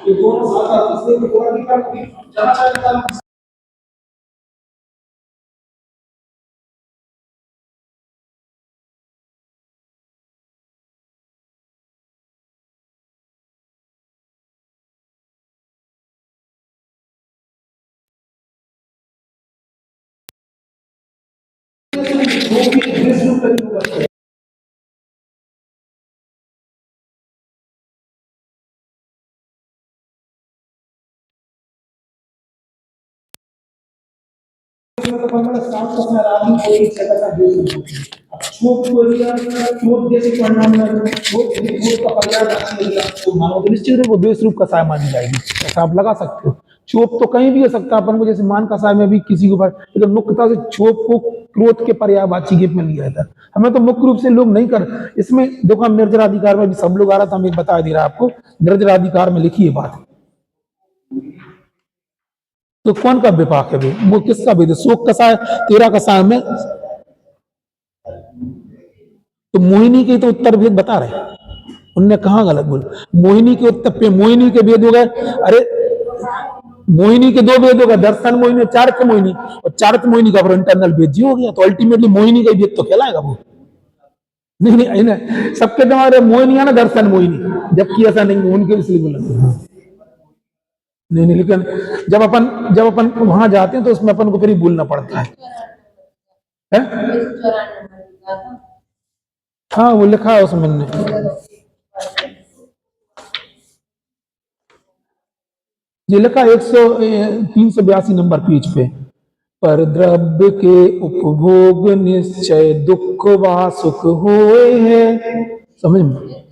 ये दोनों साथ इसलिए तो पूरा निकाल जाना चाहिए। निश्चित रूप द्वेष रूप कसाय मानी जाएगी, ऐसा आप लगा सकते हो। चोप तो कहीं भी हो सकता है अपन को, जैसे मान कसाय में भी किसी के ऊपर, लेकिन मुख्यतः से चोप को क्रोध के पर्यायवाची के में लिया जाता है। हमें तो मुख्य रूप से लोग नहीं कर इसमें देखो, हम निर्जराधिकार में भी सब लोग आ रहा था, हम एक बता दे रहा आपको, निर्जराधिकार में लिखी है बात। तो कौन का विपाक है वो किसका भेद है? शोक कसाय, तेरा कसाय में तो मोहिनी के तो उत्तर भेद बता रहे, उनने कहा गलत बोल। मोहिनी के उत्तर पे मोहिनी के भेद हो गए, अरे मोहिनी के दो भेद हो गए, दर्शन मोहिनी, चारित्र मोहिनी, और चारित्र मोहिनी का इंटरनल भेद जी हो गया, तो अल्टीमेटली मोहिनी का भेद तो कहलाएगा वो। नहीं नहीं नहीं, सबके दिमाग में मोहिनी है ना, दर्शन मोहिनी, जबकि ऐसा नहीं, उनके इसलिए बोला नहीं नहीं, लेकिन जब अपन वहां जाते हैं तो उसमें अपन को फिर ही बोलना पड़ता है? हाँ वो लिखा है उसमें ने। ये लिखा 382 नंबर पेज पे, पर द्रव्य के उपभोग निश्चय दुख वा सुख होए है, समझ में,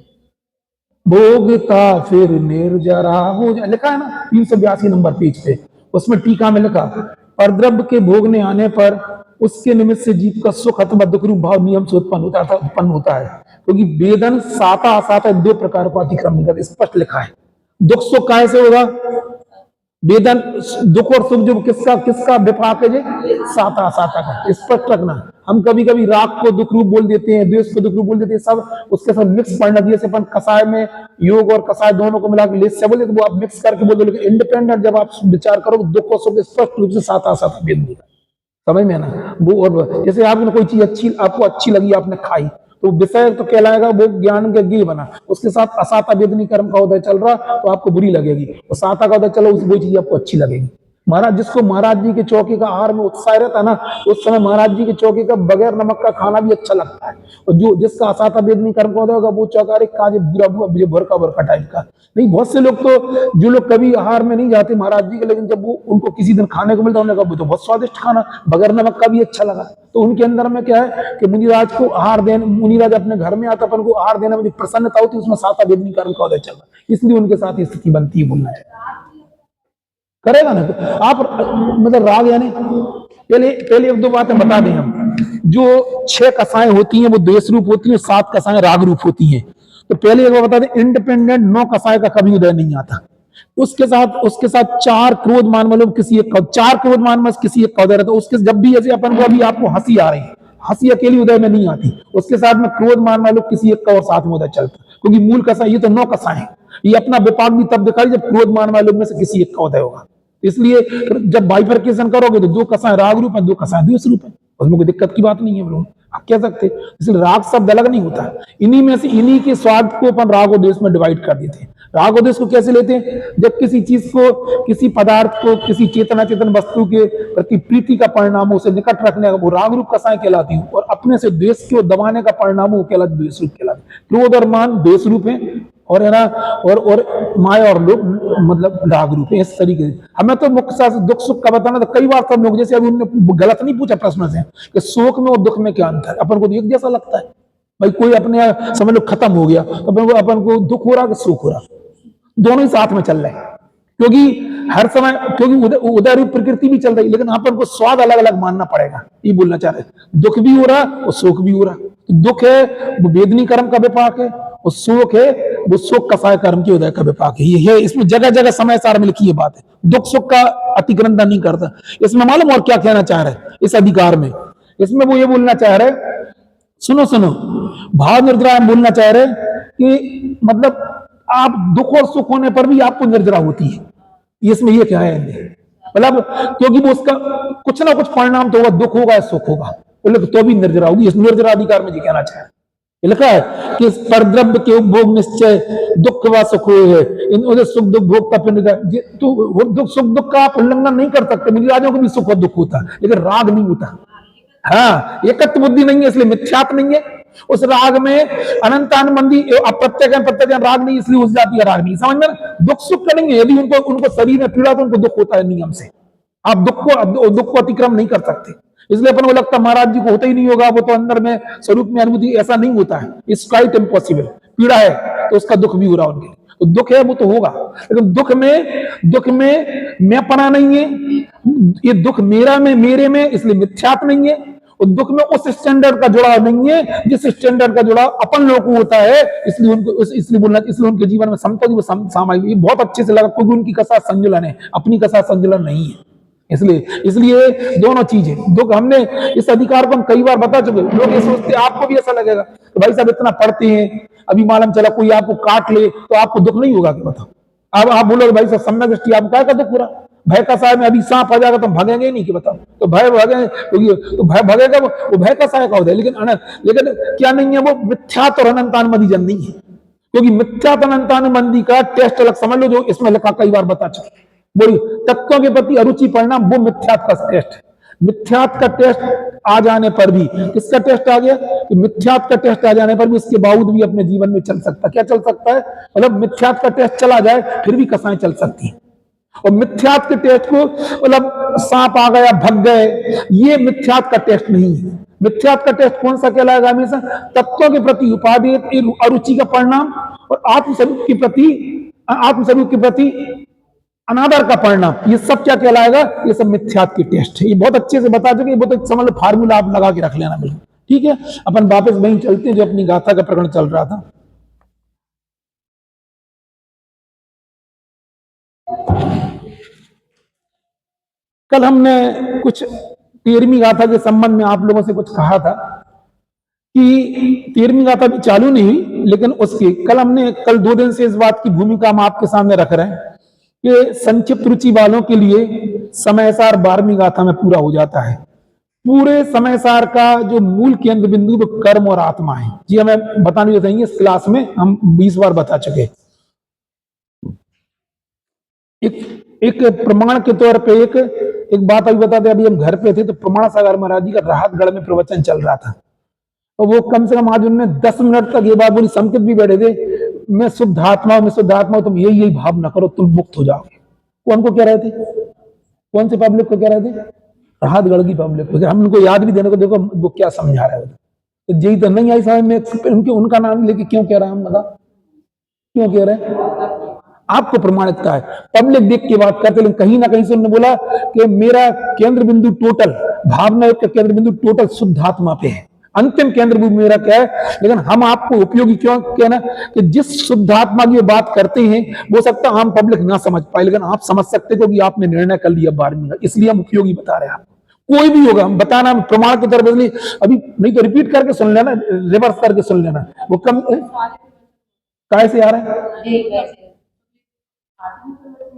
भोगता फिर निर्जरा हो जाए, लिखा है ना 382 नंबर पेज पे। उसमें टीका में लिखा, पर द्रव्य के भोगने आने पर उसके निमित्त से जीव का सुख अथवा दुख रूप भाव नियम से उत्पन्न होता है, क्योंकि वेदन साता असाता दो प्रकार को अतिक्रम नहीं करते, स्पष्ट लिखा है। दुख सुख कैसे होगा? वेदन दुख और सुख जो किसका किसका विपाक है? साता साता का, स्पष्ट रखना। हम कभी कभी राग को दुख रूप बोल देते हैं, द्वेष को दुख रूप बोल देते हैं, सब उसके साथ मिक्स पढ़ना दिए से अपन कसाय में योग और कसाय दोनों को मिला के बोले तो वो आप मिक्स करके बोल दो, लेकिन इंडिपेंडेंट जब आप विचार करोगे दुख और सुख स्पष्ट रूप से साता साता भेद मिलेगा, समझ में ना। वो और जैसे आपने कोई चीज अच्छी आपको अच्छी लगी, आपने खाई, तो विषय तो कहलाएगा वो ज्ञान के ज्ञ बना, उसके साथ असाता वेदनी कर्म का उदय चल रहा तो आपको बुरी लगेगी, और साता का उदय चलो वो चीज आपको अच्छी लगेगी। महाराज जिसको महाराज जी के चौकी का आहार में उत्साह रहता है ना, उस समय महाराज जी के चौकी का बगैर नमक का खाना भी अच्छा लगता है, और जो जिसका असाता वेदनी कर्म का उदय होगा वो चौकारी काजे बुरा बुरा भरका भरका टाइप का। नहीं, बहुत से लोग तो जो लोग कभी आहार में नहीं जाते महाराज जी के, लेकिन जब वो उनको किसी दिन खाने को मिलता है उन्होंने कहा तो बहुत स्वादिष्ट खाना बगैर नमक का भी अच्छा लगा। तो उनके अंदर में क्या है कि मुनिराज को आहार देने, मुनिराज अपने घर में आता अपन को आहार देने में जो प्रसन्नता होती है उसमें साता वेदनी कर्म का उदय चल रहा, इसलिए उनके साथ ये स्थिति बनती है। बोलना है करेगा ना तो आप, मतलब राग यानी पहले एक दो बातें बता दें हम। जो 6 कसाएं होती हैं वो द्वेष रूप होती हैं, 7 कसाएं राग रूप होती हैं। तो पहले एक बार बता दें, इंडिपेंडेंट 9 कसाय का कभी उदय नहीं आता। उसके साथ 4 क्रोध मान मतलब किसी एक 4 क्रोध मान में किसी एक का उदय रहता है। उसके जब भी ऐसे अपन को अभी आपको हंसी आ रही है, हंसी अकेली उदय में नहीं आती, उसके साथ में क्रोध मान मान लो किसी एक का और साथ में उदय चलता, क्योंकि मूल कसाय ये तो 9 कसाय है। ये अपना विपाक भी तब दिखाई जब क्रोध मान मान लो में से किसी एक का उदय होगा। इसलिए जब बाइफरकेशन करोगे तो 2 कसाय राग रूप है, 2 कसाय द्वेष रूप है, उसमें कोई दिक्कत की बात नहीं है। लोग आप कह सकते, इसलिए राग शब्द अलग नहीं होता। इन्हीं में से इन्हीं के स्वाद को अपन राग और द्वेष में डिवाइड कर देते हैं। राग और द्वेष को कैसे लेते हैं? जब किसी चीज को, किसी पदार्थ को, किसी चेतना चेतन वस्तु के प्रति प्रीति का परिणाम हो, उसे निकट रखने का वो राग रूप कसाय कहलाती है, और अपने से द्वेष को दबाने का परिणाम वो कहलाती द्वेष रूप कहलाती। क्रोध और मान द्वेष रूप है, और है ना, और माया और लोग मतलब राग रूप है। इस तरीके से हमें तो मुख्य दुख सुख का बताना, तो कई बार सब लोग, जैसे अभी उन्होंने गलत नहीं पूछा प्रश्न से कि शोक में और दुख में क्या अंतर है, अपन को तो एक जैसा लगता है। भाई कोई अपने समझ लो खत्म हो गया तो अपन को दुख हो रहा कि सुख हो रहा, दोनों ही साथ में चल रहे हैं, क्योंकि हर समय, क्योंकि उदय रूप प्रकृति भी चल रही है, लेकिन अपन को स्वाद अलग अलग मानना पड़ेगा। ये बोलना चाह रहे, दुख भी हो रहा और सुख भी हो रहा। तो दुख है वो वेदनी कर्म का विपाक है, और सुख है वो सुख कसाय कर्म के उदय का विपाक है। ये है, इसमें जगह जगह समय सार में लिखी है बात है। दुख सुख का अतिक्रमण नहीं करता। इसमें मालूम और क्या कहना चाह रहे हैं इस अधिकार में? इसमें वो ये बोलना चाह रहे, सुनो सुनो, भाव निर्द्रा बोलना चाह रहे कि मतलब आप दुख और सुख होने पर भी आपको निर्जरा होती है, इसमें ये क्या है? मतलब क्योंकि वो उसका कुछ ना कुछ परिणाम तो होगा, दुख होगा या सुख होगा, बोले तो भी निर्जरा होगी। इस निर्जरा अधिकार में ये कहना चाहे लिखा है कि परद्रव्य के उपभोग निश्चय दुख व सुख है, इन सुख दुख भोग का पिंड तो सुख दुख का आप उल्लंघन नहीं कर सकते। मुझे राजों को भी सुख और दुख होता है, लेकिन राग नहीं होता। हाँ, एकत्व बुद्धि नहीं है, इसलिए मिथ्यात्व नहीं है। उस राग में अनंतानुबंधी प्रत्येक राग नहीं, इसलिए उस जाति का राग नहीं। समझ में? दुख सुख का नहीं है। यदि उनको शरीर में पीड़ा तो उनको दुख होता है नियम से। आप दुख को अतिक्रम नहीं कर सकते, इसलिए अपन को लगता महाराज जी को होता ही नहीं होगा, वो तो अंदर में स्वरूप में अनुभूति, ऐसा नहीं होता है। It's quite impossible. पीड़ा है तो उसका दुख भी हो रहा उनके लिए, तो दुख है वो तो होगा, लेकिन दुख में मैं पना नहीं है। ये दुख मेरा में, मेरे में, इसलिए मिथ्यात्व नहीं है। और दुख में उस स्टैंडर्ड का जुड़ाव नहीं है जिस स्टैंडर्ड का जुड़ाव अपन लोग को होता है, इसलिए बोलना, इसलिए उनके जीवन में समता की सामायिक बहुत अच्छे से लगा, क्योंकि उनकी कसा संजुलन है, अपनी कसा संजुलन नहीं है। इसलिए दोनों चीजें दुख, हमने इस अधिकार को हम कई बार बता चुके। लोग ये सोचते, आपको भी ऐसा लगेगा तो भाई साहब इतना पढ़ते हैं, अभी मालूम चला कोई आपको काट ले तो आपको दुख नहीं होगा? क्या बताओ? अब आप बोलोगे भाई साहब सम्यक दृष्टि, आपको क्या का दुख पूरा? भय का साय में अभी सांप आ जाएगा तो हम भागेंगे ही नहीं? कि बताओ, तो भय भागे तो भय भागेगा, वो भय का साय का होता है। लेकिन क्या नहीं है? वो मिथ्यात्व और अनंतानुबंधी जन नहीं है, क्योंकि मिथ्यात्व अनंतानुबंधी का टेस्ट अलग समझ लो, जो इसमें लिखा कई बार बता चुके। बोली तत्वों के प्रति अरुचि परिणाम, वो मिथ्यात्व का टेस्ट है। मिथ्यात्व का टेस्ट आ जाने पर भी, किसका टेस्ट आ गया कि मिथ्यात्व का टेस्ट आ जाने पर भी उसके बावजूद भी अपने जीवन में चल सकता। क्या चल सकता है? मतलब मिथ्यात्व का टेस्ट चला जाए फिर भी कसाएं चल सकती हैं। और मिथ्यात्व के टेस्ट को, मतलब सांप आ गया भग गए, ये मिथ्यात्व का टेस्ट नहीं है। मिथ्यात्व का टेस्ट कौन सा कहलाएगा? हमेशा तत्वों के प्रति उपादेय अरुचि का परिणाम और आत्मस्वरूप के प्रति अनादर का परिणाम, ये सब क्या कहलाएगा? ये सब मिथ्यात्व की टेस्ट है। ये बहुत अच्छे से बता चुके, वो तो समझ लो फार्मूला आप लगा के रख लेना बिल्कुल। ठीक है, अपन वापस वहीं चलते हैं जो अपनी गाथा का प्रकरण चल रहा था। कल हमने कुछ 13वीं गाथा के संबंध में आप लोगों से कुछ कहा था कि 13वीं गाथा भी चालू नहीं हुई, लेकिन उसकी कल 2 दिन से इस बात की भूमिका हम आपके सामने रख रहे हैं कि संक्षिप्त रुचि वालों के लिए समयसार 12वीं गाथा में पूरा हो जाता है। पूरे समयसार का जो मूल केंद्र बिंदु वो कर्म और आत्मा है। जी हमें बताने चाहिए, इस क्लास में हम 20 बार बता चुके। एक प्रमाण के तौर पे एक बात अभी बताते, अभी हम घर पे थे तो प्रमाण सागर महाराज जी का राहतगढ़ में प्रवचन चल रहा था, और वो कम से कम आज उन्होंने 10 मिनट तक ये बात बोली, संकेत भी बैठे थे, मैं शुद्ध आत्मा हूं, तुम यही भाव न करो, तुम मुक्त हो जाओगे। कौन को कह रहे थे? कौन से पब्लिक को कह रहे थे? राहतगढ़ की पब्लिक को। हम उनको याद भी देने को, देखो वो क्या समझा रहे थे। तो यही तो नहीं आई समझ में, उनका नाम लेके क्यों कह रहा है? हम बता क्यों कह रहे हैं? आपको प्रमाणिकता है, पब्लिक देख के बात करते, लेकिन कहीं ना कहीं से उन्होंने बोला कि मेरा केंद्र बिंदु टोटल भावना का केंद्र बिंदु टोटल शुद्ध आत्मा पे है, अंतिम केंद्र बिंदु मेरा क्या है। लेकिन हम आपको उपयोगी क्यों कहना कि जिस शुद्ध आत्मा की बात करते हैं वो सकता आम पब्लिक ना समझ पाए, लेकिन आप समझ सकते क्योंकि आपने निर्णय कर लिया 12वीं का, इसलिए हम उपयोगी बता रहे हैं आपको। कोई भी होगा हम बताना प्रमाण की तरफ, बदली अभी नहीं तो रिपीट करके सुन लेना, रिवर्स करके सुन लेना। वो कम काय से आ रहा है?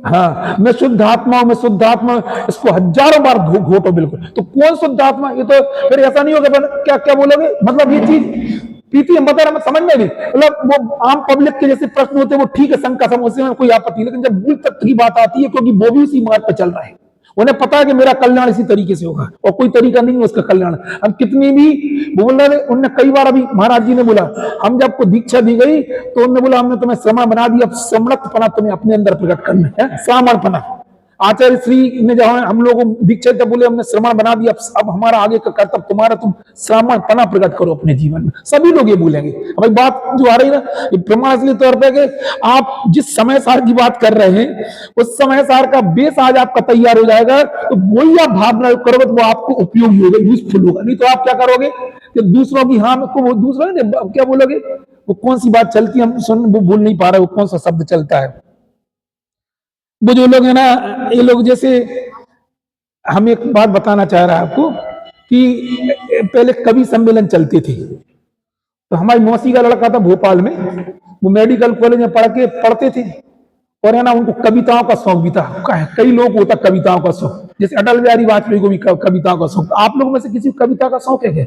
हाँ, मैं शुद्ध आत्मा हूं, मैं शुद्ध आत्मा, इसको हजारों बार घोटो बिल्कुल। तो कौन शुद्ध आत्मा? ये तो फिर ऐसा नहीं होगा, क्या क्या बोलोगे? मतलब ये चीज पीती हम बता रहे, समझ में भी, मतलब वो आम पब्लिक के जैसे प्रश्न होते हैं वो ठीक है, शंका समझ में कोई आपत्ति, लेकिन जब मूल तत्व की बात आती है, क्योंकि वो भी उसी मार्ग पर चल रहा है, उन्हें पता है कि मेरा कल्याण इसी तरीके से होगा और कोई तरीका नहीं है उसका कल्याण। हम कितनी भी बोल रहे, उन्होंने कई बार, अभी महाराज जी ने बोला, हम जब को दीक्षा दी गई तो उन्होंने बोला हमने तुम्हें श्रमण बना दिया, अब समर्थपना तुम्हें अपने अंदर प्रकट करना है, श्रामणपना। आचार्य श्री ने जब हम लोगों को दीक्षा तब बोले हमने श्रमण बना दिया, अब हमारा आगे का कर्तव्य तुम्हारा, तुम श्रामणपना प्रकट करो अपने जीवन में। सभी लोग ये बोलेंगे। अब बात जो आ रही है ना, ये प्रमाण इसलिए तौर पर कि आप जिस समय सार की बात कर रहे हैं उस समय सार का बेस आज आपका तैयार हो जाएगा, तो वही आप भावना करोगे तो वो आपको उपयोगी होगा, यूजफुल होगा। नहीं तो आप क्या करोगे कि दूसरों की हाँ को, दूसरों ने क्या बोलोगे, वो कौन सी बात चलती है, हम सुन वो भूल नहीं पा रहे, वो कौन सा शब्द चलता है। वो जो लोग है ना, ये लोग जैसे, हम एक बात बताना चाह रहा है आपको कि पहले कवि सम्मेलन चलते थे, तो हमारी मौसी का लड़का था भोपाल में, वो मेडिकल कॉलेज में पढ़ते थे, और है ना उनको कविताओं का शौक भी था। कई लोग को होता कविताओं का शौक, जैसे अटल बिहारी वाजपेयी को भी कविताओं का शौक। आप लोगों में से किसी को कविता का शौक है क्या?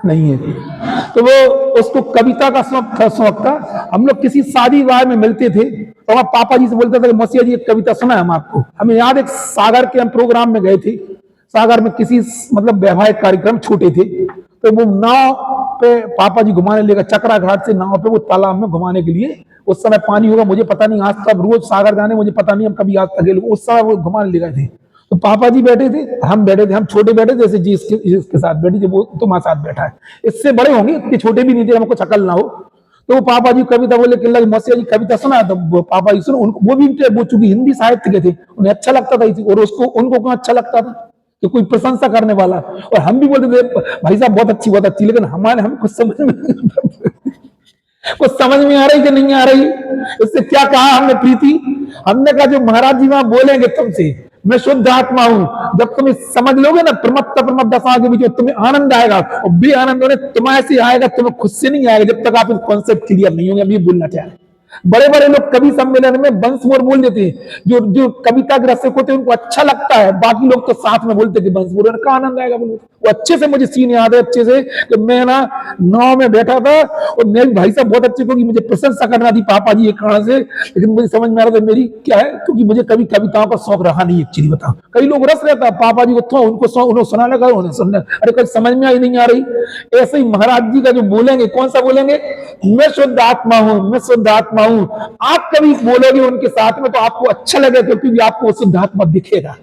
नहीं है। तो वो उसको कविता का शौक था। हम लोग किसी शादी विवाह में मिलते थे तो हमारे पापा जी से बोलते थे मौसिया जी एक कविता सुना है हम आपको। हमें याद, एक सागर के हम प्रोग्राम में गए थे, सागर में किसी मतलब वैवाहिक कार्यक्रम, छोटे थे, तो वो नाव पे पापा जी घुमाने लेकर, चकरा घाट से नाव पे वो तालाब में घुमाने के लिए, उस समय पानी होगा मुझे पता नहीं, आज तक रोज सागर जाने मुझे पता नहीं हम कभी आज तक गए, उस समय वो घुमाने ले गए थे। तो पापा जी बैठे थे, हम बैठे थे, हम छोटे बैठे थे, जैसे जी इसके साथ बैठी, जब वो तुम्हारे साथ बैठा है, इससे बड़े होंगे, इतने छोटे भी नहीं थे, हमको शकल ना हो। तो वो पापा जी कविता बोले कि मौसिया जी कविता सुना, तो पापा जी सुनो, वो भी वो चूंकि हिंदी साहित्य के थे, उन्हें अच्छा लगता था, और उसको उनको क्यों अच्छा लगता था कि कोई प्रशंसा करने वाला, और हम भी बोलते थे भाई साहब बहुत अच्छी, लेकिन हमारे हम कुछ समझ में कुछ समझ में आ रही कि नहीं आ रही। इससे क्या कहा हमने प्रीति, हमने कहा जो महाराज जी वहां बोलेंगे तुमसे, मैं शुद्ध आत्मा हूं, जब तुम समझ लोगे ना प्रमत्त प्रमत्त दशा के बीच में, तुम्हें आनंद आएगा, और भी आनंद होने तुम्हारे से आएगा, तुम्हें खुद से नहीं आएगा जब तक आप इस कॉन्सेप्ट क्लियर नहीं होंगे। अभी बोलना चाह रहे, बड़े बड़े लोग कवि सम्मेलन में बंस मोर बोल देते हैं, जो जो कविता के रसिक होते हैं उनको अच्छा लगता है, बाकी लोग तो साथ में बोलते कि बंस मोर का आनंद आएगा। बोलो वो अच्छे से मुझे सीन याद है, अच्छे से कि मैं ना नाव में बैठा था, और मेरे भाई साहब बहुत अच्छे, क्योंकि मुझे प्रशंसा करना थी पापा जी एक कारण से, लेकिन मुझे समझ में आ रहा था मेरी क्या है, क्योंकि मुझे कभी कविताओं का शौक रहा नहीं। एक्चुअली बताओ, कई लोग रस रहता है, पापा जी को उनको सुना लगा, उन्हें सुनना, अरे कभी समझ में आई नहीं आ रही। ऐसे ही महाराज जी का जो बोलेंगे, कौन सा बोलेंगे, मैं शुद्ध आत्मा हूं, मैं शुद्ध आत्मा हूं, आप कभी बोलोगे उनके साथ में तो आपको अच्छा लगेगा, क्योंकि आपको शुद्ध आत्मा दिखेगा।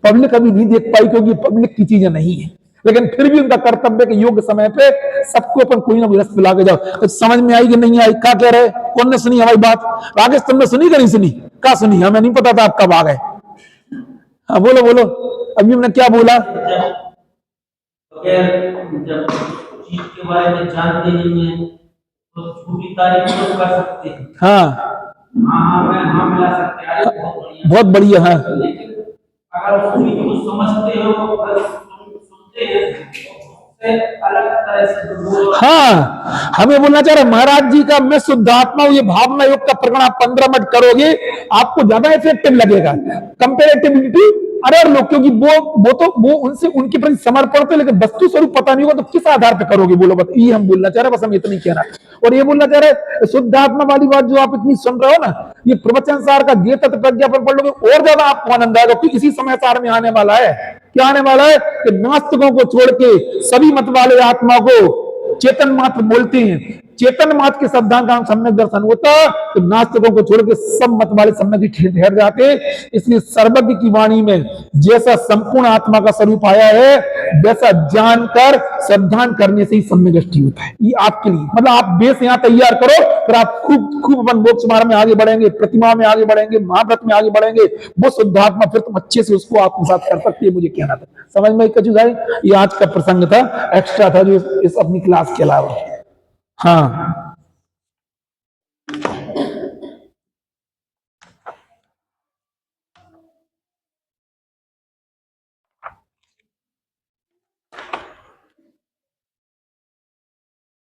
पब्लिक कभी नहीं देख पाई, क्योंकि पब्लिक की चीजें नहीं है, लेकिन फिर भी उनका कर्तव्य के योग्य समय पे सबको अपन कोई ना कोई रस पिला के जाओ। तो समझ में आई कि नहीं आई, क्या कह रहे, कौन ने सुनी हमारी बात? राकेश तुमने सुनी कि नहीं सुनी? क्या सुनी? हमें नहीं पता था आप कब आ गए। हाँ बोलो बोलो, अभी हमने क्या बोला? जब चीज के बारे में जानते नहीं है तो छोटी तारीफ तो कर सकते हैं। हाँ हाँ मिला सकते हैं, बहुत बढ़िया। हाँ लेकिन अगर उस चीज को समझते हो, सुनते हैं अलग तरह से। हाँ, हमें बोलना चाह रहे महाराज जी का मैं शुद्ध आत्मा हूं, ये भावना योग का प्रकरण आप 15 मिनट करोगे, आपको ज्यादा इफेक्टिव लगेगा कंपेरेटिविटी अदर लोग, क्योंकि वो उनसे उनके प्रति समर्पण थे, लेकिन वस्तु स्वरूप पता नहीं होगा तो किस आधार पे करोगे? बोलो बस, ये हम बोलना चाह रहे, बस हम इतना ही कहना। और ये बोलना चाह रहे शुद्ध आत्मा वाली बात जो आप इतनी सुन रहे हो ना, ये प्रवचन सार का ये तत्व प्रज्ञापन पढ़ लोगे और ज्यादा आपको आनंद आएगा, क्योंकि इसी समय सार में आने वाला है। क्या आने वाला है कि नास्तिकों को छोड़ के सभी मत वाले आत्मा को चेतन मात्र बोलते हैं। चेतन मात्र के सिद्धांत का सम्यक दर्शन होता तो नास्तिकों को छोड़ के सब मत वाले सम्यक ठहर जाते। इसलिए सर्वज्ञ की वाणी में जैसा संपूर्ण आत्मा का स्वरूप आया है, वैसा जानकर श्रद्धान करने से ही सम्यक दृष्टि होता है। ये आपके लिए, मतलब आप बेस यहां तैयार करो, फिर आप खूब खूब अपन मोक्ष मार्ग में आगे बढ़ेंगे, प्रतिमा में आगे बढ़ेंगे, महाव्रत में आगे बढ़ेंगे। वो शुद्धात्मा फिर तुम अच्छे से उसको आत्मसात कर सकती है। मुझे कहना था, समझ में कचू भाई? ये आज का प्रसंग था, एक्स्ट्रा था जो इस अपनी क्लास के अलावा। हाँ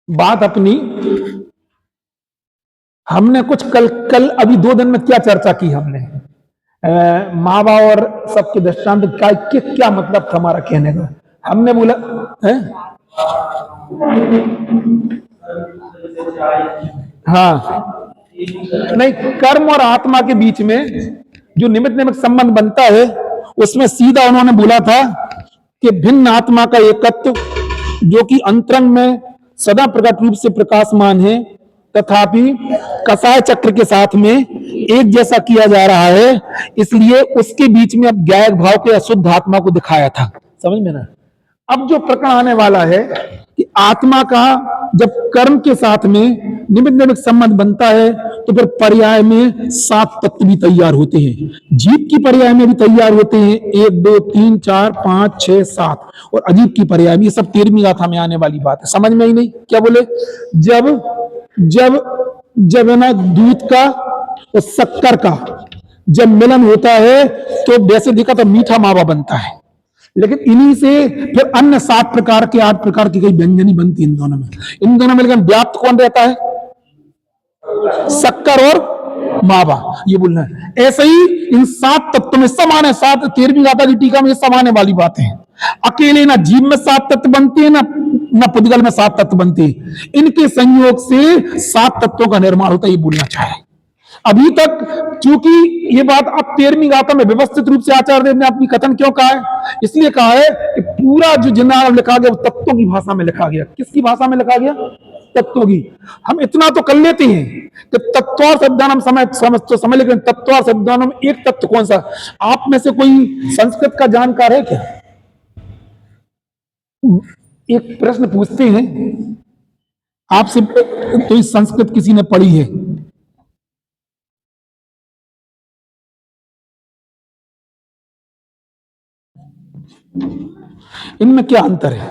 बात अपनी हमने कुछ कल अभी 2 दिन में क्या चर्चा की हमने, माँ बाप और सबके दृष्टांत क्या मतलब था हमारा कहने का? हमने बोला है? हाँ नहीं, कर्म और आत्मा के बीच में जो निमित्त निमित्त संबंध बनता है, उसमें सीधा उन्होंने बोला था कि भिन्न आत्मा का एकत्व जो कि अंतरंग में सदा प्रकट रूप से प्रकाशमान है, तथापि कसाय चक्र के साथ में एक जैसा किया जा रहा है, इसलिए उसके बीच में अब ज्ञायक भाव के अशुद्ध आत्मा को दिखाया था। समझ में ना? अब जो प्रकरण आने वाला है कि आत्मा का जब कर्म के साथ में निमित्त निमित्त संबंध बनता है तो फिर पर्याय में 7 तत्व भी तैयार होते हैं। जीव की पर्याय में भी तैयार होते हैं 1 2 3 4 5 6 7, और अजीब की पर्याय में। ये सब 13वीं गाथा में आने वाली बात है। समझ में ही नहीं क्या बोले? जब जब जब है ना दूध का और शक्कर का जब मिलन होता है तो वैसे देखा तो मीठा मावा बनता है, लेकिन इन्हीं से फिर अन्य 7 प्रकार के 8 प्रकार की कई व्यंजनी बनती है इन दोनों में लेकिन व्याप्त कौन रहता है? शक्कर और मावा, ये बोलना है। ऐसे ही इन 7 तत्वों में समान है। 7 13वीं गाथा की टीका में समान वाली बातें हैं। अकेले ना जीव में 7 तत्व बनते हैं, ना पुद्गल में 7 तत्व बनते हैं। इनके संयोग से 7 तत्वों का निर्माण होता है, ये बोलना चाहे। अभी तक चूंकि ये बात अब 13वीं गाथा में व्यवस्थित रूप से आचार्य देव ने अपनी कथन क्यों कहा है? इसलिए कहा है कि पूरा जो जिन्ना लिखा गया वो तत्वों की भाषा में लिखा गया। किसकी भाषा में लिखा गया? तत्वों की। हम इतना तो कर लेते हैं कि तत्व शब्दान हम समझ लेकिन तत्व शब्दान में एक तत्व कौन सा? आप में से कोई संस्कृत का जानकार है क्या? एक प्रश्न पूछते हैं आपसे, तो इस संस्कृत किसी ने पढ़ी है? इनमें क्या अंतर है?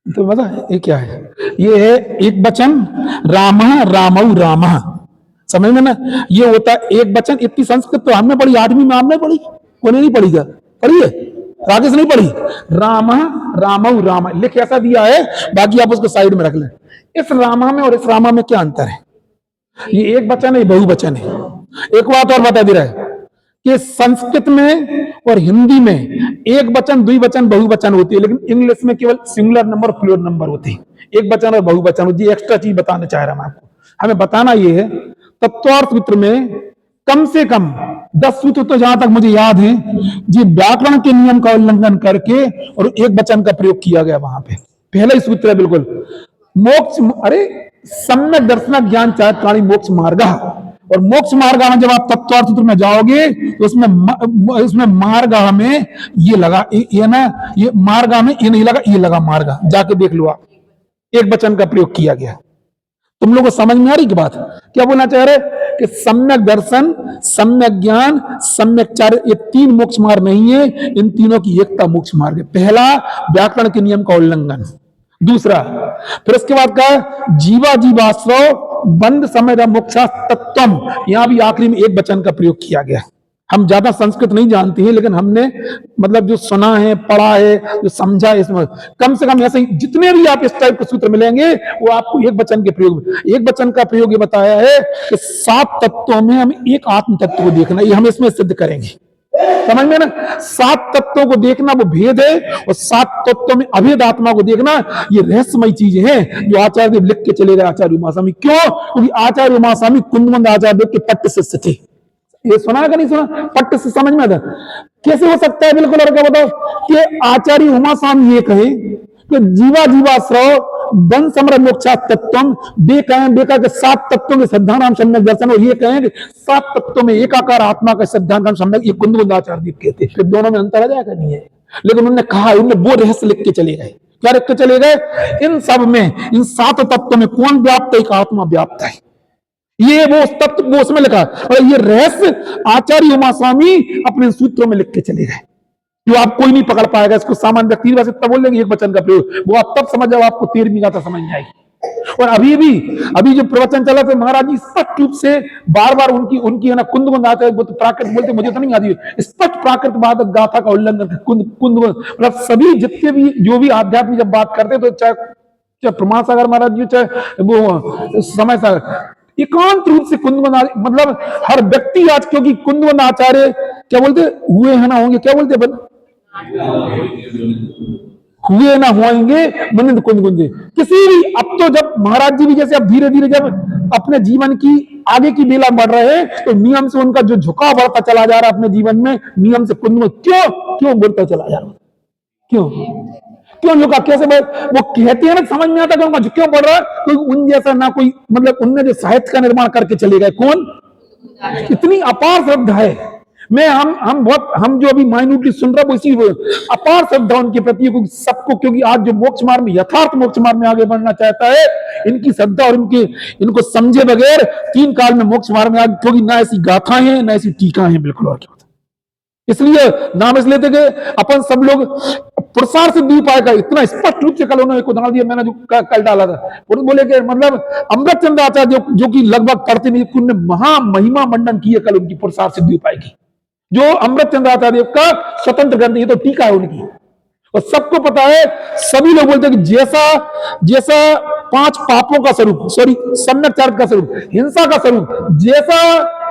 तो बता ये क्या है? ये है एक वचन राम रामऊ राम, समझ में ना? ये होता है एक वचन। इतनी संस्कृत तो हमने पढ़ी, 8वीं में आपने पढ़ी, कौन नहीं पढ़ी? क्या पढ़ी है? राकेश नहीं पढ़ी? राम रामऊ राम लिख ऐसा दिया है, बाकी आप उसको साइड में रख लें। इस रामा में और इस रामा में क्या अंतर है? ये एक वचन है, बहुवचन है। एक बात और बता दे रहा है कि संस्कृत में और हिंदी में एक वचन, द्विवचन, बहुवचन होती है, लेकिन इंग्लिश में केवल सिंगुलर नंबर, प्लूरल नंबर होती है। एक वचन और बहुवचन होती है। एक्स्ट्रा चीज बताना चाह रहा हूं आपको। हमें बताना यह है तत्वार्थ सूत्र में कम से कम 10 सूत्र तो जहां तक मुझे याद है जी व्याकरण के नियम का उल्लंघन करके और एक वचन का प्रयोग किया गया वहां पे। पहला ही सूत्र है बिल्कुल, मोक्ष, अरे सम्यक दर्शन ज्ञान चाहे प्राणी मोक्ष मार्ग। और मोक्ष मार्ग में जब आप तत्वार्थ सूत्र में जाओगे तो उसमें मार्ग में ये लगा, ये ना, ये मार्ग में ये नहीं लगा, ये लगा मार्ग। जाके देख लो आप, एक वचन का प्रयोग किया गया। तुम लोगों को समझ में आ रही की बात? क्या बोलना चाह रहे कि सम्यक दर्शन, सम्यक ज्ञान, सम्यक चार्य, ये 3 मोक्ष मार्ग नहीं है, इन तीनों की एकता मोक्ष मार्ग है। पहला व्याकरण के नियम का उल्लंघन, दूसरा फिर उसके बाद का जीवा जीवाश्रव बंद समय मोक्षा तत्वम, यहां भी आखिरी में एक वचन का प्रयोग किया गया। हम ज्यादा संस्कृत नहीं जानते हैं, लेकिन हमने मतलब जो सुना है, पढ़ा है, जो समझा है, इसमें कम से कम ऐसे जितने भी आप इस टाइप के सूत्र मिलेंगे वो आपको एक वचन के प्रयोग, एक वचन का प्रयोग ये बताया है कि 7 तत्वों में हम एक आत्म तत्व को देखना, ये हम इसमें सिद्ध करेंगे। समझ में ना? 7 तत्वों को देखना वो भेद है, और 7 तत्वों में अभेद आत्मा को देखना ये रहस्यमय चीजें हैं जो आचार्य देव लिख के चले गए। आचार्य उमास्वामी क्यों? क्योंकि आचार्य उमास्वामी कुंदवंत आचार्य देव के पट्ट शिष्य थे। ये सुना है कि नहीं सुना? पट्ट से समझ में आता कैसे हो सकता है? बिल्कुल। और क्या बताओ कि आचार्य उमास्वामी ये कहे कि जीवा जीवाश्रव वन समर मोक्षा तत्वम, बे कहें बेका के 7 तत्वों के सिद्धांत सम्यक दर्शन, और ये कहें कि 7 तत्वों में एकाकार आत्मा का सिद्धांत सम्यक, ये कुंदवंत आचार्य देव कहते हैं। फिर दोनों में अंतर आ जाएगा? नहीं है। लेकिन उन्होंने कहा, उन्होंने वो रहस्य लिख के चले गए। क्या लिख के चले गए? इन सब में, इन 7 तत्वों में कौन व्याप्त है? एक आत्मा व्याप्त है। ये वो तत्व वो उसमें लिखा, और ये रहस्य आचार्य उमास्वामी अपने सूत्रों में लिख के चले गए, जो आप कोई नहीं पकड़ पाएगा इसको। सामान्य व्यक्ति बस इतना बोल लेंगे एक वचन का प्रयोग, वो आप तब समझ जाओ, आपको 13वीं गाथा समझ में आएगी। और अभी जो प्रवचन चला था महाराज जी स्पष्ट रूप से बार बार उनकी है ना कुंदवंत आता है, प्राकृत बोलते, मुझे तो नहीं आती, स्पष्ट प्राकृत गाथा का उल्लंघन कुंदवंत, मतलब सभी जितने भी जो भी आध्यात्म जब बात करते तो चाहे प्रमाण सागर महाराज जी, चाहे वो समय सागर, एकांत रूप से कुंदवंत, मतलब हर व्यक्ति आज, क्योंकि कुंदवंत आचार्य क्या बोलते हुए है ना होंगे, क्या बोलते हुए ना होंगे मनिंद कुंदकुंदे किसी भी। अब तो जब महाराज जी भी जैसे अब धीरे धीरे जब अपने जीवन की आगे की बेला बढ़ रहे हैं तो नियम से उनका जो झुकाव बढ़ता चला जा रहा है अपने जीवन में, नियम से कुंदकुंद क्यों बढ़ता चला जा रहा? क्यों झुका? कैसे? वो कहते हैं ना, समझ में आता कि उनका क्यों बढ़ रहा है? क्योंकि उन जैसा ना कोई, मतलब उनने जो साहित्य का निर्माण करके चले गए, कौन? इतनी अपार श्रद्धा है। हम जो अभी माइन्यूटली सुन रहे हैं, इसी अपार श्रद्धा उनके प्रति सबको, क्योंकि आज जो मोक्ष मार्ग में, यथार्थ मोक्ष मार्ग में आगे बढ़ना चाहता है, इनकी श्रद्धा और इनको समझे बगैर 3 काल में मोक्ष मार्ग में, क्योंकि ना ऐसी गाथाएं हैं ना ऐसी टीका है, बिल्कुल। और क्या, इसलिए नाम इसलिए थे कि अपन सब लोग पुरुषार्थ सिद्धि उपाय का इतना स्पष्ट रूप से, कल उन्होंने एक उदाहरण दिया, मैंने जो कल डाला था, बोले कि मतलब अमृत चंद्र आचार्य जो कि लगभग पढ़ते नहीं, उन्होंने महा महिमा मंडन की है कल उनकी पुरुषार्थ सिद्धि उपाय की। जो अमृतचंद्र आचार्य का स्वतंत्र ग्रंथ, ये तो टीका है उनकी। और सबको पता है, सभी लोग बोलते हैं कि जैसा जैसा 5 पापों का स्वरूप, सॉरी सम्यक चारित्र का स्वरूप, हिंसा का स्वरूप, जैसा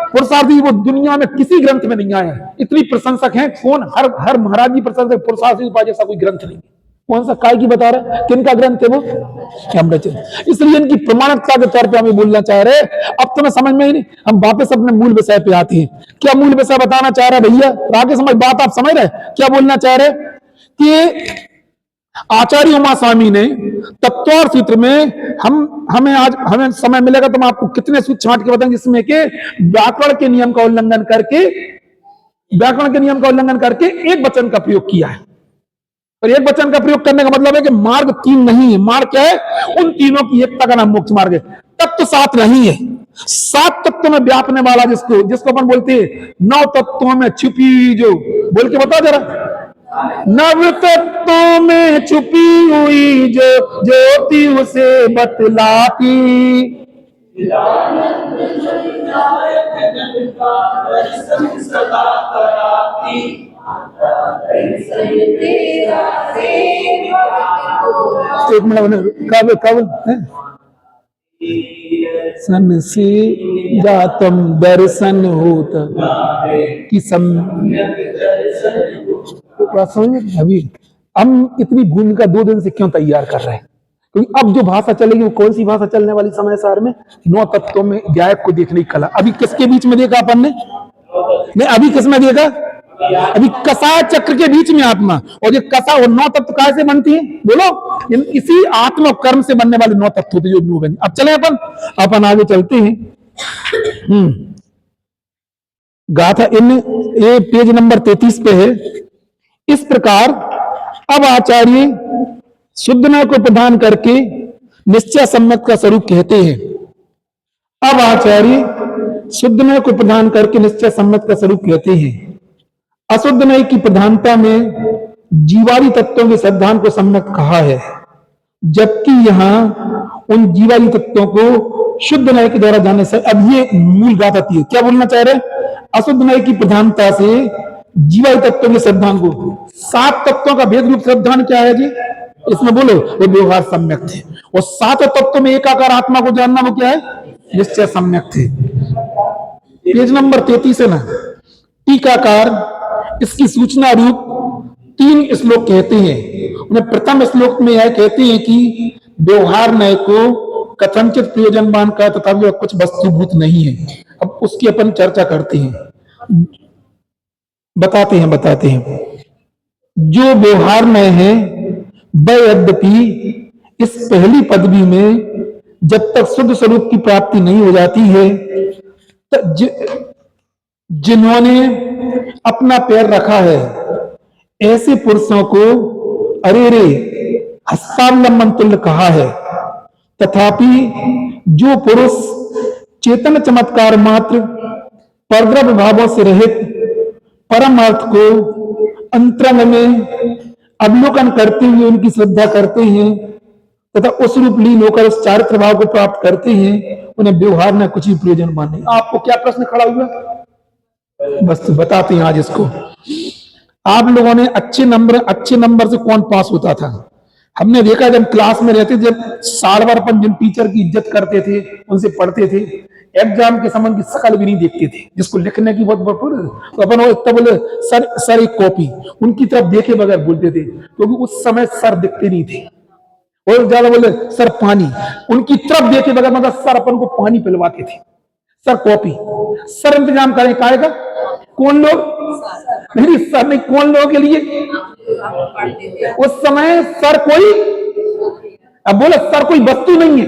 पुरुषार्थी वो दुनिया में किसी ग्रंथ में नहीं आया है। इतनी प्रशंसक हैं कौन, हर महाराज जी प्रशंसक, पुरुषार्थी जैसा कोई ग्रंथ नहीं। कौन सा, काय की बता रहा है, किनका ग्रंथ है वो, अमृतचंद्र। इसलिए इनकी प्रमाणिकता के तौर पे हमें बोलना चाह रहे। अब तो मैं समझ में ही नहीं, हम वापस अपने मूल विषय पे आते हैं। क्या मूल विषय बताना चाह रहे भैया, आगे समझ बात, आप समझ रहे क्या बोलना चाह रहे कि आचार्य उमा स्वामी ने तत्वार्थ सूत्र में, हमें समय मिलेगा तो हम आपको कितने सूत्र छांट के बताएंगे जिसमें के व्याकरण के नियम का उल्लंघन करके एक वचन का प्रयोग किया है। और एक वचन का प्रयोग करने का मतलब है कि मार्ग 3 नहीं है। मार्ग क्या है, उन तीनों की एकता का नाम मोक्ष मार्ग है। तत्व 7 नहीं है, 7 तत्वों में व्यापने वाला, जिसको अपन बोलते हैं 9 तत्वों में छुपी, जो बोल के बताओ जरा, 9 तत्वों में छुपी हुई जो ज्योति उसे बतलाती, एक मिनट, कब सन से जातम दर्शन होता कि अभी हम इतनी भूमिका 2 दिन से क्यों तैयार कर रहे हैं, क्योंकि अब जो भाषा चलेगी वो कौन सी भाषा चलने वाली समय सार में, 9 तत्वों में गायक को देखने की कला। अभी किसके बीच में देखा अपन ने, नहीं अभी किस में देखा, अभी कसा चक्र के बीच में आत्मा, और ये कसा और 9 तत्व कैसे बनती है बोलो, इसी आत्मा कर्म से बनने वाले 9 तत्व होते जो 9 बने। अब चले अपन आगे चलते हैं। गाथा ये पेज नंबर 33 पे है। इस प्रकार अब आचार्य शुद्ध नय को प्रदान करके निश्चय सम्यक का स्वरूप कहते हैं। अब आचार्य शुद्ध नय को प्रदान करके निश्चय सम्यक का स्वरूप कहते हैं। अशुद्ध नय की प्रधानता में जीवारी तत्वों के सिद्धांत को सम्यक कहा है, जबकि यहां उन जीवारी तत्वों को शुद्ध नय के द्वारा जानने से, अब ये मूल बात आती है, क्या बोलना चाह रहे हैं, अशुद्ध नय की प्रधानता से जीवारी तत्वों के सिद्धांत को, 7 तत्वों का भेद रूप सिद्धांत क्या है जी, इसमें बोलो वो व्यवहार सम्यक थे, और 7 तत्वों में एकाकार आत्मा को जानना वो क्या है, निश्चय सम्यक थे। पेज नंबर 33 है ना, टीकाकार इसकी सूचना रूप 3 श्लोक कहते हैं। उन्हें प्रथम श्लोक में यह कहते हैं कि व्यवहार नय को कथनचित प्रयोजनवान का तथा वह कुछ वस्तुभूत नहीं है। अब उसकी अपन चर्चा करते हैं, बताते हैं। जो व्यवहार नय है वह यद्यपि इस पहली पदवी में जब तक शुद्ध स्वरूप की प्राप्ति नहीं हो जाती है, जिन्होंने अपना पैर रखा है ऐसे पुरुषों को अरे रे हस्तावलंबन तुल्य कहा है। तथापि जो पुरुष चेतन चमत्कार मात्र परद्रव्य भावों से रहित परम अर्थ को अंतरंग में अवलोकन करते हुए उनकी श्रद्धा करते हैं तथा उस रूप लीन होकर उस चारित्र भाव को प्राप्त करते हैं, उन्हें व्यवहार में कुछ भी प्रयोजन माने। आपको क्या प्रश्न खड़ा हुआ, बस बताते हैं आज इसको। आप लोगों ने अच्छे नंबर से कौन पास होता था, हमने देखा जब क्लास में रहते, जब साल भर अपन जिन टीचर की इज्जत करते थे, उनसे पढ़ते थे, एग्जाम के समय की शकल भी नहीं देखते थे, जिसको लिखने की बहुत तो अपन वो इतना बोले सर एक कॉपी, उनकी तरफ देखे बगैर बोलते थे, क्योंकि उस समय सर दिखते नहीं थे। और ज्यादा बोले सर पानी, उनकी तरफ देखे बगैर मतलब सर अपन को पानी पिलवाते थे। सर कॉपी, सर इंतजाम करें कायगा, कौन लोग, नहीं सर नहीं, कौन लोगों के लिए, उस समय सर कोई, अब बोले सर कोई वस्तु नहीं है।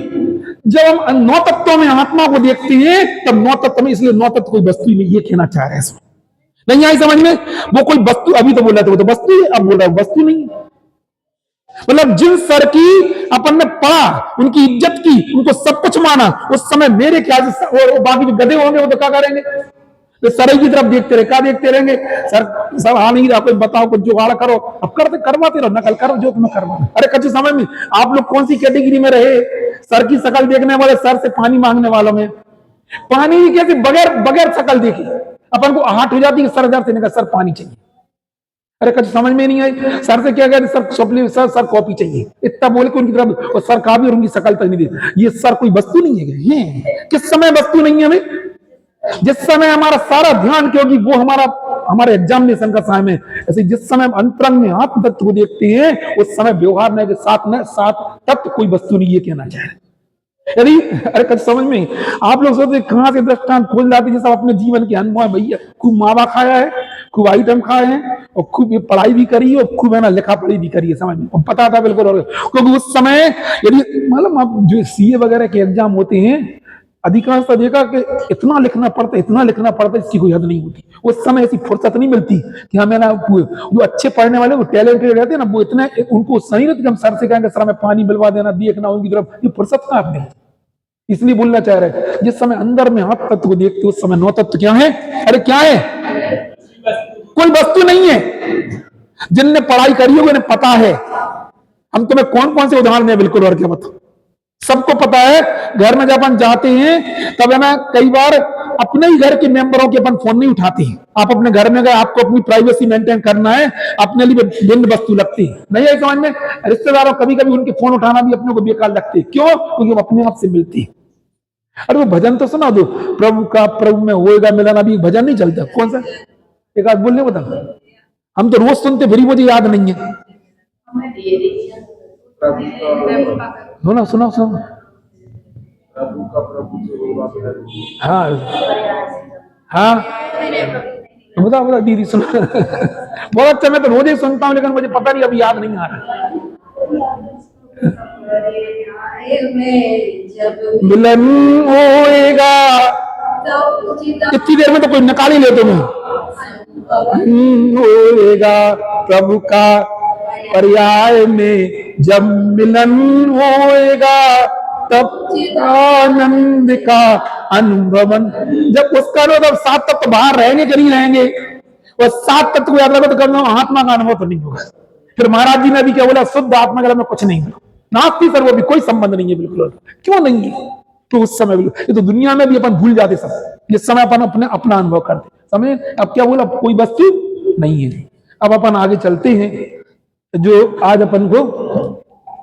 जब हम 9 तत्वों में आत्मा को देखते हैं तब 9 तत्व में, इसलिए 9 तत्व कोई वस्तु ही नहीं, ये कहना चाह रहे हैं इसमें, नहीं आई समझ में, वो कोई वस्तु, अभी तो बोल रहे थे वो तो वस्तु है, अब बोल रहा है वस्तु नहीं है। मतलब जिन सर की अपन ने पढ़ा, उनकी इज्जत की, उनको सब कुछ माना, उस समय मेरे ख्याल से और बाकी जो गधे होंगे वो तो क्या करेंगे, तो सर की तरफ देखते रहे, क्या देखते रहेंगे, सर सब आ नहीं रहा, कोई बताओ कुछ जुगाड़ करो, अब करवाते रहो, नकल करो जो तुम्हें करवाना। अरे कच्चे समय में आप लोग कौन सी कैटेगरी में रहे, सर की शकल देखने वाले, सर से पानी मांगने वालों में, पानी कैसे बगैर शकल देखी, अपन को आहट हो जाती है सर दर्द से, सर पानी चाहिए। अरे कुछ समझ में नहीं आई, सर से क्या कहते, सर कॉपी चाहिए, इतना बोल के उनकी तरफ, और सर का भी और उनकी शकल तक नहीं दी। ये सर कोई वस्तु नहीं है, किस समय वस्तु नहीं है हमें? जिस समय हमारा सारा ध्यान, क्योंकि वो हमारे एग्जामिनेशन का समय है, ऐसे जिस समय हम अंतरंग में आत्म तत्व को देखते हैं, उस समय व्यवहार में सात तत्व कोई वस्तु नहीं, ये कहना चाह रहे। यदि अरे कुछ समझ में, आप लोग सोचते कहां से दृष्टांत खोल जाते, जैसा अपने जीवन के अनुभव है। भैया खूब मावा खाया है, खूब आइटम खाए हैं, और खूब ये पढ़ाई भी करी है, और खूब है ना लिखा पढ़ी भी करी है, समझ में, और पता था बिल्कुल। और क्योंकि उस समय यदि मतलब आप जो सीए वगैरह के एग्जाम होते हैं, अधिकांशतः देखा कि इतना लिखना पड़ता, इसकी कोई हद नहीं होती। उस समय ऐसी फुर्सत नहीं मिलती कि हमें ना, जो अच्छे पढ़ने वाले, वो टैलेंटेड रहते हैं ना, वो इतने उनको सही रहती कि हम सर से कहेंगे सर हमें पानी मिलवा देना, देखना उनकी तरफ, ये फुर्सत कहां आपने। इसलिए बोलना चाह रहे हैं, जिस समय अंदर में आत्म तत्व को देखते उस समय नौ तत्व क्या है? अरे क्या है? कोई वस्तु नहीं है। जिनने पढ़ाई करी है उन्हें पता है। हम तुम्हें कौन कौन से उदाहरण है बिल्कुल, और क्या बताओ, सबको पता है। घर में जब अपन जाते हैं तब हमें कई बार अपने ही घर के मेंबरों के अपन फोन नहीं उठाते हैं। आप अपने घर में गए, आपको अपनी प्राइवेसी मेंटेन करना है, अपने लिए भिन्न वस्तु लगती है, नहीं है समझ में? रिश्तेदारों कभी कभी उनके फोन उठाना भी अपने को बेकार लगती है। क्यों? क्योंकि वो अपने आप से मिलती है। अरे वो भजन तो सुना दो, प्रभु का प्रभु में होएगा मिलन, अभी भजन नहीं चलता, कौन सा एक आध बोलने बता। हम तो रोज सुनते, फिर मुझे याद नहीं है। सुना सुना सुना। हाँ हाँ बता दीदी सुना। बहुत अच्छा, मैं तो रोज ही सुनता हूँ, लेकिन मुझे पता नहीं, अभी याद नहीं आ रहा। मिलन होएगा, इतनी देर में तो कोई निकाल ही ले तुम्हें। होएगा प्रभु का पर्याय में, जब मिलन होएगा तब आनंद का अनुभवन। जब उसका मतलब सात तत्व बाहर रहेंगे कि नहीं रहेंगे, और सात तत्व को याद रखो तो करना, आत्मा का अनुभव तो नहीं होगा। फिर महाराज जी ने भी क्या बोला, शुद्ध आत्मा के में कुछ नहीं है, नास्ति सर्व भी, कोई संबंध नहीं है बिल्कुल। क्यों नहीं है? तो उस समय बिल्कुल, ये तो दुनिया में भी अपन भूल जाते सब, जिस समय अपन अपना अनुभव करते, समझे? अब क्या बोला, कोई वस्तु नहीं है। अब अपन आगे चलते हैं, जो आज अपन को,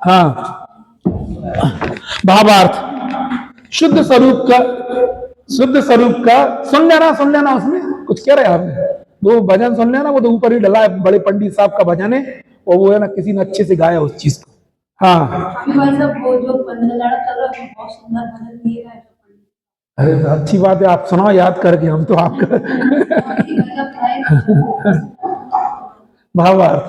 हाँ, भावार्थ शुद्ध स्वरूप का सुन लेना उसमें कुछ कह रहे हैं। वो भजन सुन लेना, वो तो ऊपर ही डला है, बड़े पंडित साहब का भजन है, और वो है ना किसी ने अच्छे से गाया उस चीज को। हाँ अरे अच्छी बात है, आप सुनाओ याद करके, हम तो आपका भावार्थ।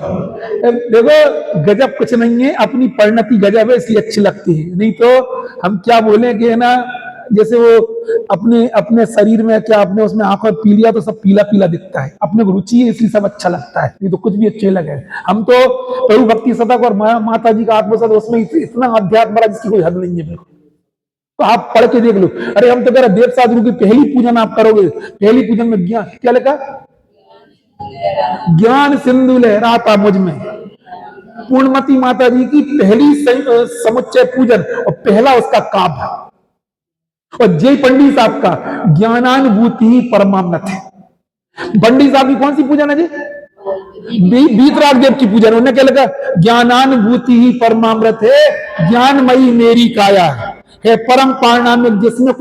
देखो गजब कुछ नहीं है, अपनी परिणति गजब है, इसलिए अच्छी लगती है। नहीं तो हम क्या बोलेंगे ना, जैसे वो अपने शरीर में क्या, अपने उसमें आंखों पी लिया तो सब पीला पीला दिखता है, अपने को रुचि है इसलिए सब अच्छा लगता है, नहीं तो कुछ भी अच्छे लगे। हम तो प्रभु भक्ति शतक और माता जी का आत्मसत, उसमें इतना अध्यात्म बड़ा जिसकी कोई हद नहीं है बिल्कुल। तो आप पढ़ के देख लो। अरे हम तो कह रहे देव साधु की पहली पूजन आप करोगे, पहली पूजन में ज्ञान क्या लिखा, ज्ञान सिंधु लहराता मुझ में। पूर्णमती माता जी की पहली समुच्चय पूजन और पहला उसका काव्य, और जय पंडित साहब का ज्ञानानुभूति ही परमामृत है। पंडित साहब की कौन सी पूजन है जी? बीतराग देव की पूजन। उन्होंने क्या लिखा, ज्ञानानुभूति ही परमामृत है, ज्ञानमयी मेरी काया है परम पारणामिक, जिसमें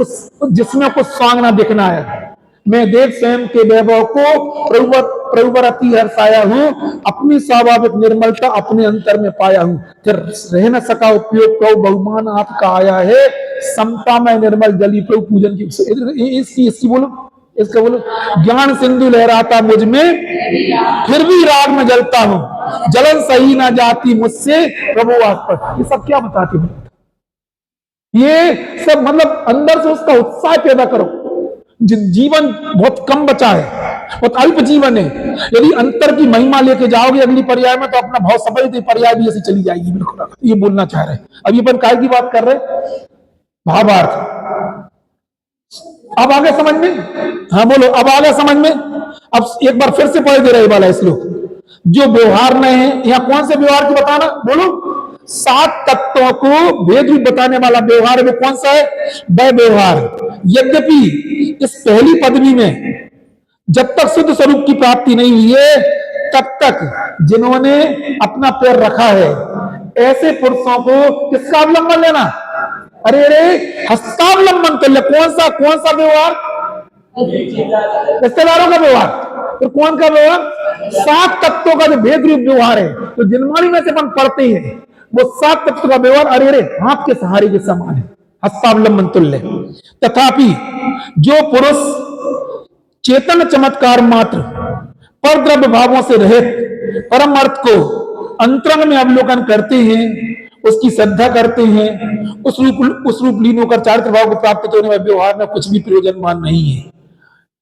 कुछ स्वांगना दिखना है। मैं देव स्वयं के वैभव को प्रभुवर अति हर्षाया हूँ, अपनी स्वाभाविक निर्मलता अपने अंतर में पाया हूँ, फिर रह न सका उपयोग, प्रभु बहुमान आपका आया है, समता में निर्मल जली प्रभु पूजन की। इसकी बोलो, इसका बोलो, ज्ञान सिंधु लहराता मुझ में, फिर भी राग में जलता हूं, जलन सही ना जाती मुझसे प्रभु आस पर। ये सब क्या बताते हैं? ये सब मतलब अंदर से उसका उत्साह पैदा करो। जीवन बहुत कम बचा है, बहुत अल्प जीवन है, यदि अंतर की महिमा लेके जाओगे अगली पर्याय में, तो अपना भाव सफल पर्याय भी ऐसी चली जाएगी बिल्कुल। ये बोलना चाह रहे हैं। अब ये अपन काय की बात कर रहे हैं, भावार्थ। अब आगे समझ में, हाँ बोलो, अब आगे समझ में। अब एक बार फिर से पढ़ दे रहे वाला श्लोक, जो व्यवहार में है, यहाँ कौन से व्यवहार की बताना, बोलो, सात तत्वों को भेद रूप बताने वाला व्यवहार में कौन सा है, वह व्यवहार। यद्यपि इस पहली पदवी में जब तक शुद्ध स्वरूप की प्राप्ति नहीं हुई है तब तक जिन्होंने अपना पैर रखा है ऐसे पुरुषों को किसका अवलंबन लेना? अरे अरे, हस्तावलंबन कर ले। कौन सा व्यवहार? रिश्तेदारों का व्यवहार। तो कौन का व्यवहार? सात तत्वों का जो भेद रूप व्यवहार है, तो जिनवाणी में से अपन पढ़ते हैं वो सात तत्व का व्यवहार अरे अरे हाथ के सहारे के समान है, हस्तावलंबन तुल्य। तथापि जो पुरुष चेतन चमत्कार मात्र पर द्रव्य भावों से रहित परम अर्थ को अंतरंग में अवलोकन करते हैं, उसकी श्रद्धा करते हैं, उस रूप लीन होकर चारित्र भाव को प्राप्त होने वाले व्यवहार में कुछ भी प्रयोजनवान नहीं है।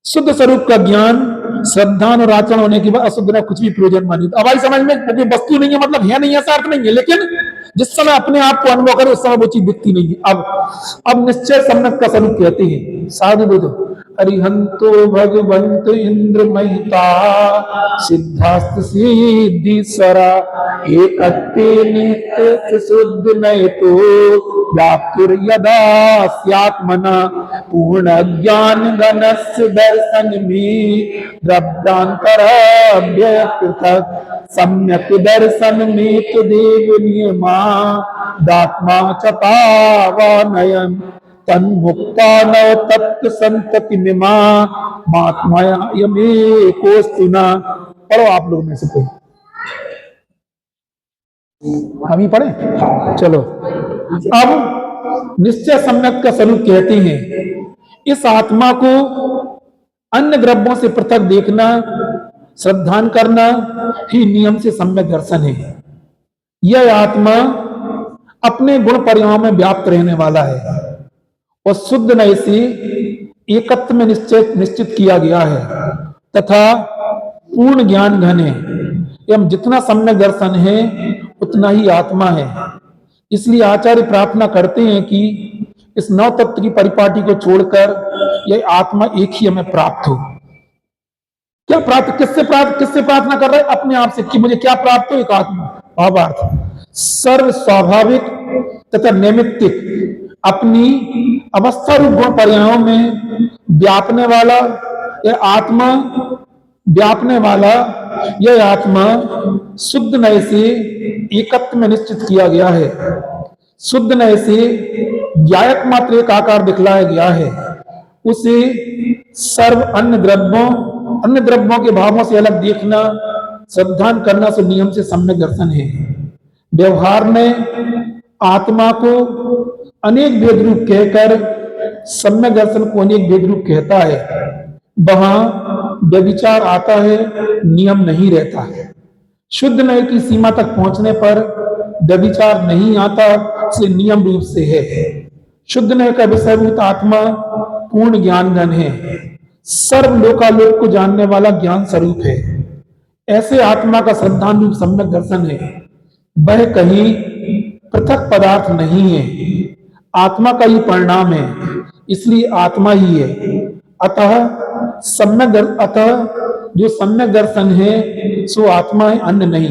शुद्ध स्वरूप का ज्ञान श्रद्धा और आचरण होने के बाद अशुद्ध में कुछ भी प्रयोजनवान नहीं। अब आई समझ में, क्योंकि वस्तु नहीं है मतलब है नहीं है, अर्थ नहीं है, लेकिन जिस समय अपने आप को अनुभव करे उस समय वो चीज दिखती नहीं है। अब निश्चय सम्यक का स्वरूप कहते हैं। साधु बोधो अरिहंतो भगवंत इंद्र महिता सिद्धास्त सिद्धीश्वरा एक नित्य शुद्ध नय तो व्याप्तिर यदा स्यात्मना पूर्ण ज्ञान घनस्य दर्शन में द्रव्यांतर पृथक सम्यक दर्शन में तो देव नियमा दात्मा चतावानयन तन्मुक्ता नव तत्व संतति मिमा महात्माया यमे कोस्तुना। पढ़ो आप लोग में से कोई, हम ही पढ़े? चलो। अब निश्चय सम्यक का स्वरूप कहते हैं इस आत्मा को अन्य द्रव्यों से पृथक देखना, श्रद्धान करना ही नियम से सम्यक दर्शन है। यह आत्मा अपने गुण परिणाम में व्याप्त रहने वाला है और शुद्ध नय से एकत्व में निश्चित किया गया है तथा पूर्ण ज्ञान घन है। एवं जितना सम्यक दर्शन है उतना ही आत्मा है। इसलिए आचार्य प्रार्थना करते हैं कि इस नौ तत्व की परिपाटी को छोड़कर यह आत्मा एक ही हमें प्राप्त हो। क्या प्राप्त? किससे प्रार्थना कर रहे हैं? अपने आप से कि मुझे क्या प्राप्त हो? एक आत्मा। भावार्थ सर्व स्वाभाविक तथा नैमित्तिक अपनी अवस्था रूप गुण पर्यायों में व्यापने वाला यह आत्मा शुद्ध नय से एकत्व में निश्चित किया गया है। शुद्ध नय से ज्ञायक मात्र एक आकार दिखलाया गया है। उसे सर्व अन्य द्रव्यों के भावों से अलग देखना, श्रद्धान करना से नियम से सम्यक दर्शन है। व्यवहार में आत्मा को अनेक भेद रूप कहकर सम्यक दर्शन को अनेक भेद रूप कहता है। वहां व्यभिचार आता है, नियम नहीं रहता है। शुद्ध नय की सीमा तक पहुंचने पर व्यभिचार नहीं आता, इसलिए नियम रूप से है। शुद्ध नय का विषयभूत आत्मा पूर्ण ज्ञानघन है, सर्व लोकालोक को जानने वाला ज्ञान स्वरूप है। ऐसे आत्मा का श्रद्धान रूप सम्यक दर्शन है। वह कहीं पृथक पदार्थ नहीं है, आत्मा का ही परिणाम है, इसलिए आत्मा ही है। अतः जो सम्यक दर्शन है सो आत्मा है, अन्य नहीं।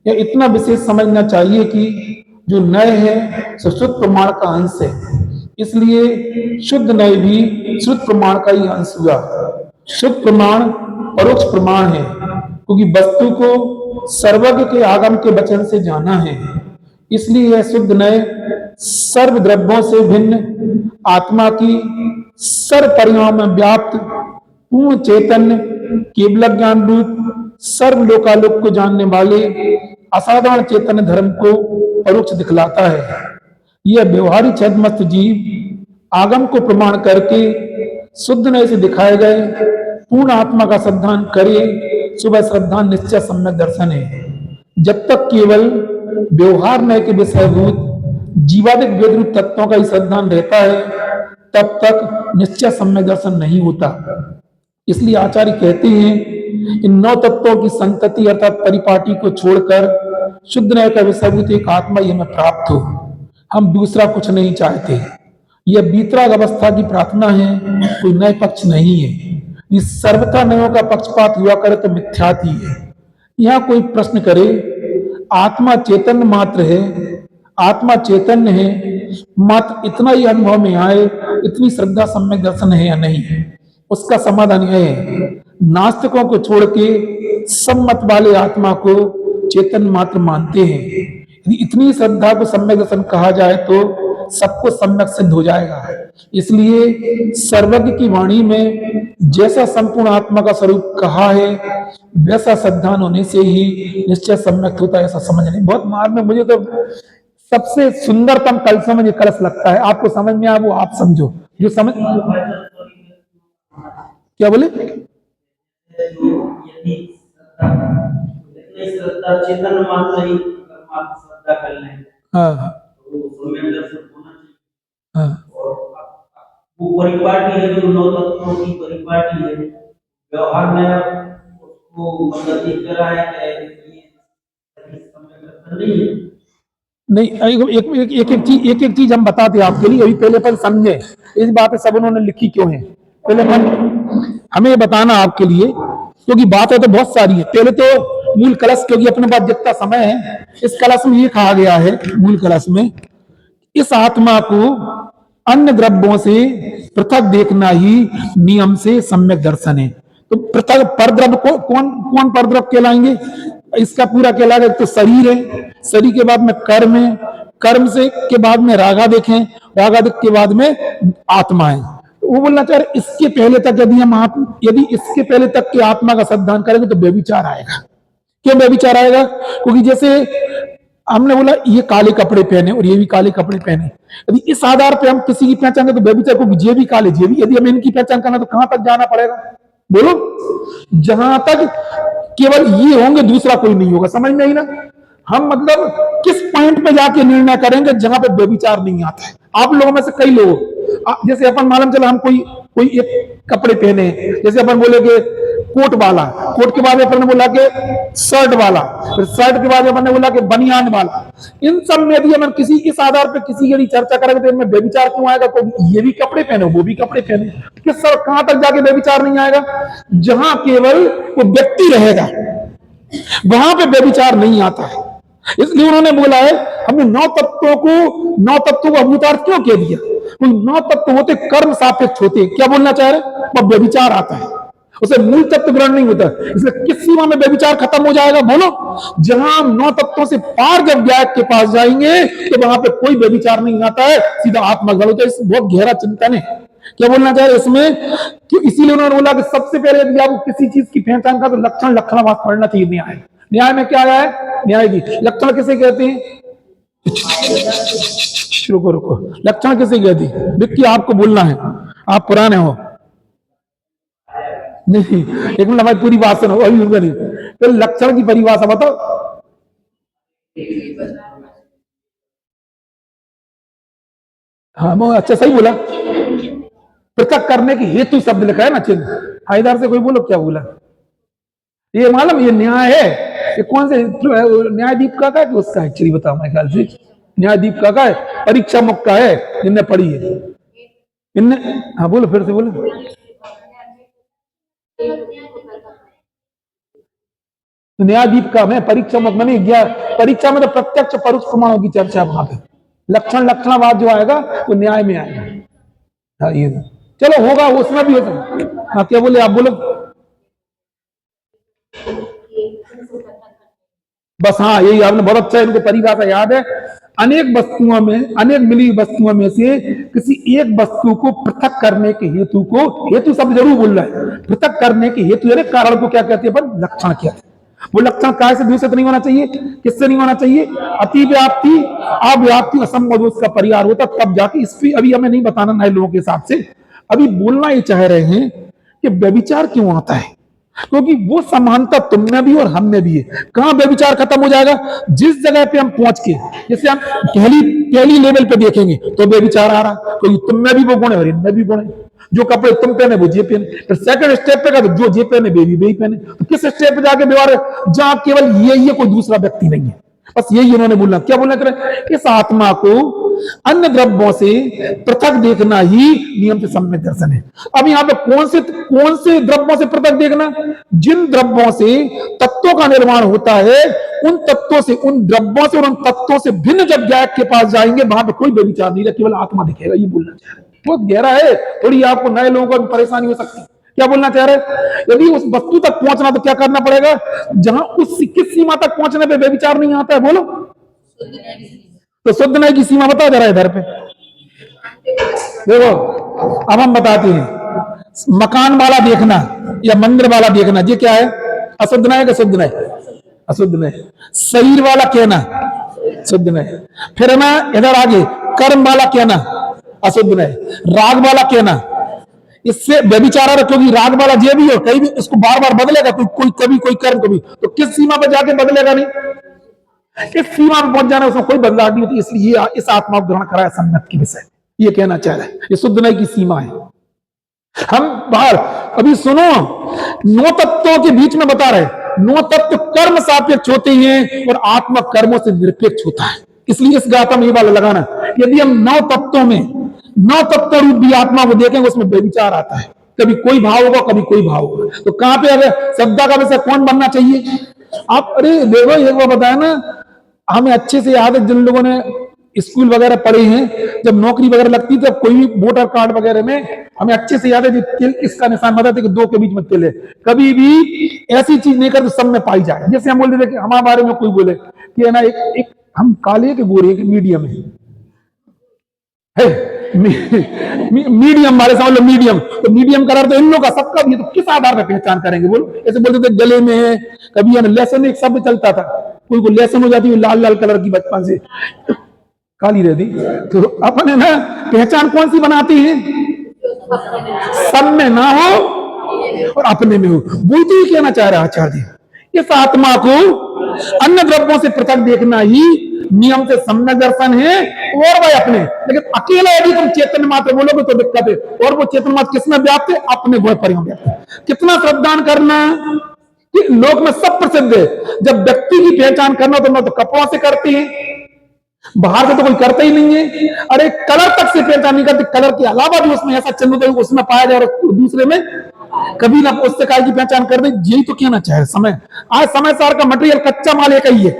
यह इतना विशेष समझना चाहिए कि जो नय है सो शुद्ध प्रमाण का अंश है, इसलिए शुद्ध नय भी शुद्ध प्रमाण का ही अंश हुआ। शुद्ध प्रमाण परोक्ष प्रमाण है, क्योंकि वस्तु को सर्वज्ञ के आगम के वचन से जाना है। इसलिए यह शुद्ध नय सर्व द्रव्यों से भिन्न आत्मा की सर्व परिणाम में व्याप्त पूर्ण चैतन्य केवल ज्ञान रूप सर्व लोकालोक को जानने वाले असाधारण चैतन्य धर्म को परोक्ष दिखलाता है। यह व्यवहारी छद्मस्त जीव आगम को प्रमाण करके शुद्ध नय से दिखाए गए पूर्ण आत्मा का श्रद्धान करे, सुबह श्रद्धान निश्चय सम्यक दर्शन है। जब तक केवल व्यवहार नय के विषयभूत जीवादिक वेद रूप तत्वों का ही श्रद्धान रहता है, तब तक निश्चय सम्यक दर्शन नहीं होता। इसलिए आचार्य कहते हैं इन नौ तत्वों की संतति अर्थात परिपाटी को छोड़कर शुद्ध नय का विषयभूत एक आत्मा ही हमें प्राप्त हो। हम दूसरा कुछ नहीं चाहते। यह बीतराग अवस्था की प्रार्थना है, कोई नय पक्ष नहीं है। इस सर्वथा नयों का पक्षपात हुआ करे तो मिथ्यात ही है। यहां कोई प्रश्न करे आत्मा चैतन्य मात्र है, आत्मा चैतन्य है, मात्र इतना ही अनुभव में आए, इतनी श्रद्धा सम्यक दर्शन है या नहीं? उसका समाधान यह है नास्तिकों को छोड़ के सब मत वाले आत्मा को चेतन मात्र मानते हैं। यदि इतनी श्रद्धा को सम्यक दर्शन कहा जाए तो सबको सम्यक सिद्ध हो जाएगा। इसलिए सर्वज्ञ की वाणी में जैसा संपूर्ण आत्मा का स्वरूप कहा है वैसा श्रद्धान होने से ही निश्चय सम्यक होता है, ऐसा समझ नहीं। बहुत मार में मुझे तो सबसे सुंदरतम कलश मुझे कलश लगता है। आपको समझ में आया वो आप समझो, जो समझ क्या बोले। यदि श्रद्धा चेतन मात्र ही मात्र श्रद्धा कर लें हाँ तो सम्यक दर्शन होना चाहिए। हाँ और वो परिपाटी है जो नौ तत्वों की परिपाटी है, व्यवहार में उसको मतलब एक तरह है कि ये सम्यक दर्शन नहीं है। नहीं, एक एक चीज हम बताते हैं आपके लिए। अभी पहले पर समझे इस बात सब उन्होंने लिखी क्यों है, पहले हमें ये बताना आपके लिए, क्योंकि बातें तो बहुत सारी है। पहले तो मूल कलश, क्योंकि अपने पास जितना समय है, इस कलश में ये कहा गया है, मूल कलश में इस आत्मा को अन्य द्रव्यों से पृथक देखना ही नियम से सम्यक दर्शन है। तो पृथक परद्रव्य को कौन परद्रव्य कहलाएंगे, इसका पूरा कहलाएगा। तो शरीर है, शरीर के बाद में कर्म है, कर्म से के बाद में रागा देखें, रागा देख के बाद में आत्मा है। वो बोलना चाह रहे इसके पहले तक यदि इसके पहले तक की आत्मा का श्रद्धान करेंगे तो व्यभिचार आएगा। क्यों व्यभिचार आएगा, क्योंकि जैसे हमने बोला ये काले कपड़े पहने और ये भी काले कपड़े पहने, यदि इस आधार पे हम किसी की पहचान करें तो व्यभिचार, क्योंकि ये भी काले, ये भी, यदि हमें इनकी पहचान करना तो कहां तक जाना पड़ेगा बोलो, जहां तक केवल ये होंगे दूसरा कोई नहीं होगा। समझ में आई ना। हम मतलब किस पॉइंट पे जाके निर्णय करेंगे जहां पे व्यभिचार नहीं आता है। आप लोगों में से कई लोग जैसे अपन मालूम चला हम कोई एक कपड़े पहने, जैसे अपन बोले कि कोट वाला, कोट के बाद अपन ने बोला कि शर्ट वाला, फिर शर्ट के बाद अपन ने बोला कि बनियान वाला। इन सब में यदि हम किसी इस आधार पर किसी की चर्चा करेंगे तो इनमें व्यभिचार क्यों आएगा, क्योंकि ये भी कपड़े पहने वो भी कपड़े पहने। किस कहां तक जाके व्यभिचार नहीं आएगा, जहां केवल वो व्यक्ति रहेगा वहां पे व्यभिचार नहीं आता है। इसलिए उन्होंने बोला है हमने नौ तत्वों को अभूतार्थ क्यों कह दिया, कोई नौ तत्व होते कर्म सापेक्ष होते, क्या बोलना चाह रहे, वह व्यभिचार आता है, उसे मूल तत्व ग्रहण नहीं होता। इसलिए किस सीमा में व्यभिचार खत्म हो जाएगा बोलो, जहां हम नौ तत्वों से पार जब ज्ञात के पास जाएंगे तो वहां पे कोई व्यभिचार नहीं आता है, सीधा आत्मज्ञान होता है। इस बहुत गहरा चिंतन है, क्या बोलना चाह रहे इसमें, क्यों इसीलिए उन्होंने बोला कि सबसे पहले यदि आपको किसी चीज की पहचान का तो लक्षण लक्षणावाद पढ़ना चाहिए। न्याय में क्या आया है, न्याय की लक्षण किसे कहते हैं, रुको लक्षण किसे कहते हैं, विक्की आपको बोलना है, आप पुराने हो नहीं, एक मिनट हमारी पूरी बात सुनो अभी उनका नहीं। तो लक्षण की परिभाषा बताओ। हाँ वो अच्छा सही बोला, पृथक करने की हेतु शब्द लिखा है ना चिन्ह। हाँ इधर से कोई बोलो क्या बोला, ये मालूम ये न्याय है, ये कौन से न्यायदीप का है कि उसका एक्चुअली बताओ, मेरे ख्याल से न्यायदीप का है, परीक्षा मुक्त का है, जिनने पढ़ी है इनने। हाँ बोलो फिर से बोलो। न्यायदीप का मैं परीक्षा मुक्त मैंने गया, परीक्षा में तो प्रत्यक्ष परोक्ष प्रमाणों की चर्चा है वहां पे। लक्षणावाद जो आएगा वो न्याय में आएगा। हाँ ये चलो होगा उसमें भी हो सकता। हाँ क्या बोले आप बोलो बस। हाँ यही आपने बहुत अच्छा इनको परिभाषा याद है। अनेक वस्तुओं में, अनेक मिली वस्तुओं में से किसी एक वस्तु को पृथक करने के हेतु को, हेतु शब्द जरूर बोल रहा है, पृथक करने के हेतु यानी कारण को क्या कहते हैं अपन, लक्षण कहते हैं। वो लक्षण काय से दूसरे नहीं होना चाहिए, किससे नहीं होना चाहिए, अतिव्याप्ति अव्याप्ति असंभव उसका परिहार होता, तब जाके इस पे अभी हमें नहीं बताना नए लोगों के हिसाब से। अभी बोलना ये चाह रहे हैं कि व्यभिचार क्यों आता है, क्योंकि वो समानता तुम में भी और हम में भी है। कहां व्यभिचार खत्म हो जाएगा, जिस जगह पे हम पहुंच के, जैसे हम पहली लेवल पे देखेंगे तो व्यभिचार आ रहा, क्योंकि तुम में भी वो गुण है और इनमें भी गुण है। जो कपड़े तुम पहने वो जे पहने, फिर सेकंड स्टेप पे का तो जो जे पहने बेबी बेबी पहने। तो किस स्टेप पे जाके व्यवहार, जहां केवल ये कोई दूसरा व्यक्ति नहीं है। बस यही उन्होंने बोलना, क्या बोलना करें, इस आत्मा को अन्य द्रव्यों से पृथक देखना ही नियम से सम्यक दर्शन है। अब यहाँ पे कौन से द्रव्यों से पृथक देखना, जिन द्रव्यों से तत्वों का निर्माण होता है, उन तत्वों से, उन द्रव्यों से और उन तत्वों से भिन्न जब ज्ञात के पास जाएंगे वहां पे कोई व्यभिचार नहीं है, केवल आत्मा दिखेगा। ये बोलना चाह रहे, बहुत गहरा है, थोड़ी आपको नए लोगों को परेशानी हो सकती है, क्या बोलना चाह रहे? यदि उस वस्तु तक पहुंचना तो क्या करना पड़ेगा? जहां उस किस सीमा तक पहुंचने पे व्यभिचार नहीं आता है, बोलो। तो शुद्ध न्याय की सीमा बता जरा इधर पे देखो। अब हम बताते हैं, मकान वाला देखना या मंदिर वाला देखना, ये क्या है? अशुद्ध न्याय का शुद्ध न्याय? अशुद्ध न्याय। शरीर वाला कहना शुद्ध न्याय। फिर ना इधर आगे कर्म वाला कहना अशुद्ध न्याय। राग वाला कहना, इससे व्यभिचार है, क्योंकि राग वाला जे भी हो कहीं भी इसको बार बार बदलेगा, कोई कभी कोई कर्म कभी, तो किस सीमा पर जाके बदलेगा नहीं? इस सीमा पर पहुंच जाना, उसमें कोई बदलाव नहीं होती। इसलिए इस आत्मा को ग्रहण कराया सम्यक के विषय, ये कहना चाह रहे हैं। ये शुद्ध न्याय की सीमा है। हम बाहर अभी सुनो, 9 तत्वों के बीच में बता रहे, 9 तत्व कर्म सापेक्ष होते हैं और आत्मा कर्मों से निरपेक्ष होता है। इसलिए इस गाथा में ये वाला लगाना, यदि हम 9 तत्वों में 9 तत्व रूप भी आत्मा को देखेंगे, उसमें व्यभिचार आता है। कभी कोई भाव होगा, कभी कोई भाव होगा। तो कहां पे अगर श्रद्धा का विषय कौन बनना चाहिए? आप अरे देखो, एक बार बताया ना, हमें अच्छे से याद है, जिन लोगों ने स्कूल वगैरह पढ़े हैं, जब नौकरी वगैरह लगती है, कोई भी वोटर कार्ड वगैरह में हमें अच्छे से याद है, तिल इसका निशान बताते कि 2 के बीच में तिल है। कभी भी ऐसी चीज नहीं करते सब में पाई जाए। जैसे हम बोल देते कि हमारे बारे में कोई बोले कि है ना, एक हम काले के गोरे के मीडियम है, मीडियम वाले समझ लो, मीडियम। तो मीडियम कलर तो इन लोगों का सबका भी है, तो किस आधार पर पहचान करेंगे बोलो? ऐसे बोलते थे गले में है, कभी है ना लहसुन एक शब्द चलता था, कोई को लहसुन हो जाती है लाल लाल कलर की, बचपन से काली रहती। तो अपन है ना पहचान कौन सी बनाती है? सब में ना हो और अपने में हो। वो तो ही कहना चाह रहा आचार्य, इस आत्मा को अन्य द्रव्यों से पृथक देखना ही नियम से सम्यक दर्शन है। और वह अपने, लेकिन अकेला यदि तुम चेतन मात्र बोलोगे तो दिक्कत है। और वो चेतन मात्र किसमें व्याप्त है? अपने गुण परियों में व्याप्त है। कितना श्रद्धान करना कि लोक में सब प्रसिद्ध है। जब व्यक्ति की पहचान करना तो न तो कपड़ों से करते हैं, बाहर से तो कोई करता ही नहीं है। अरे कलर तक से पहचान नहीं करते, कलर के अलावा भी उसमें ऐसा चिन्ह उसमें पाया जाए और दूसरे में कभी ना उससे काय की पहचान कर दे। यही तो कहना चाहे समय। आज समय सार का मटेरियल कच्चा माल एक ही है,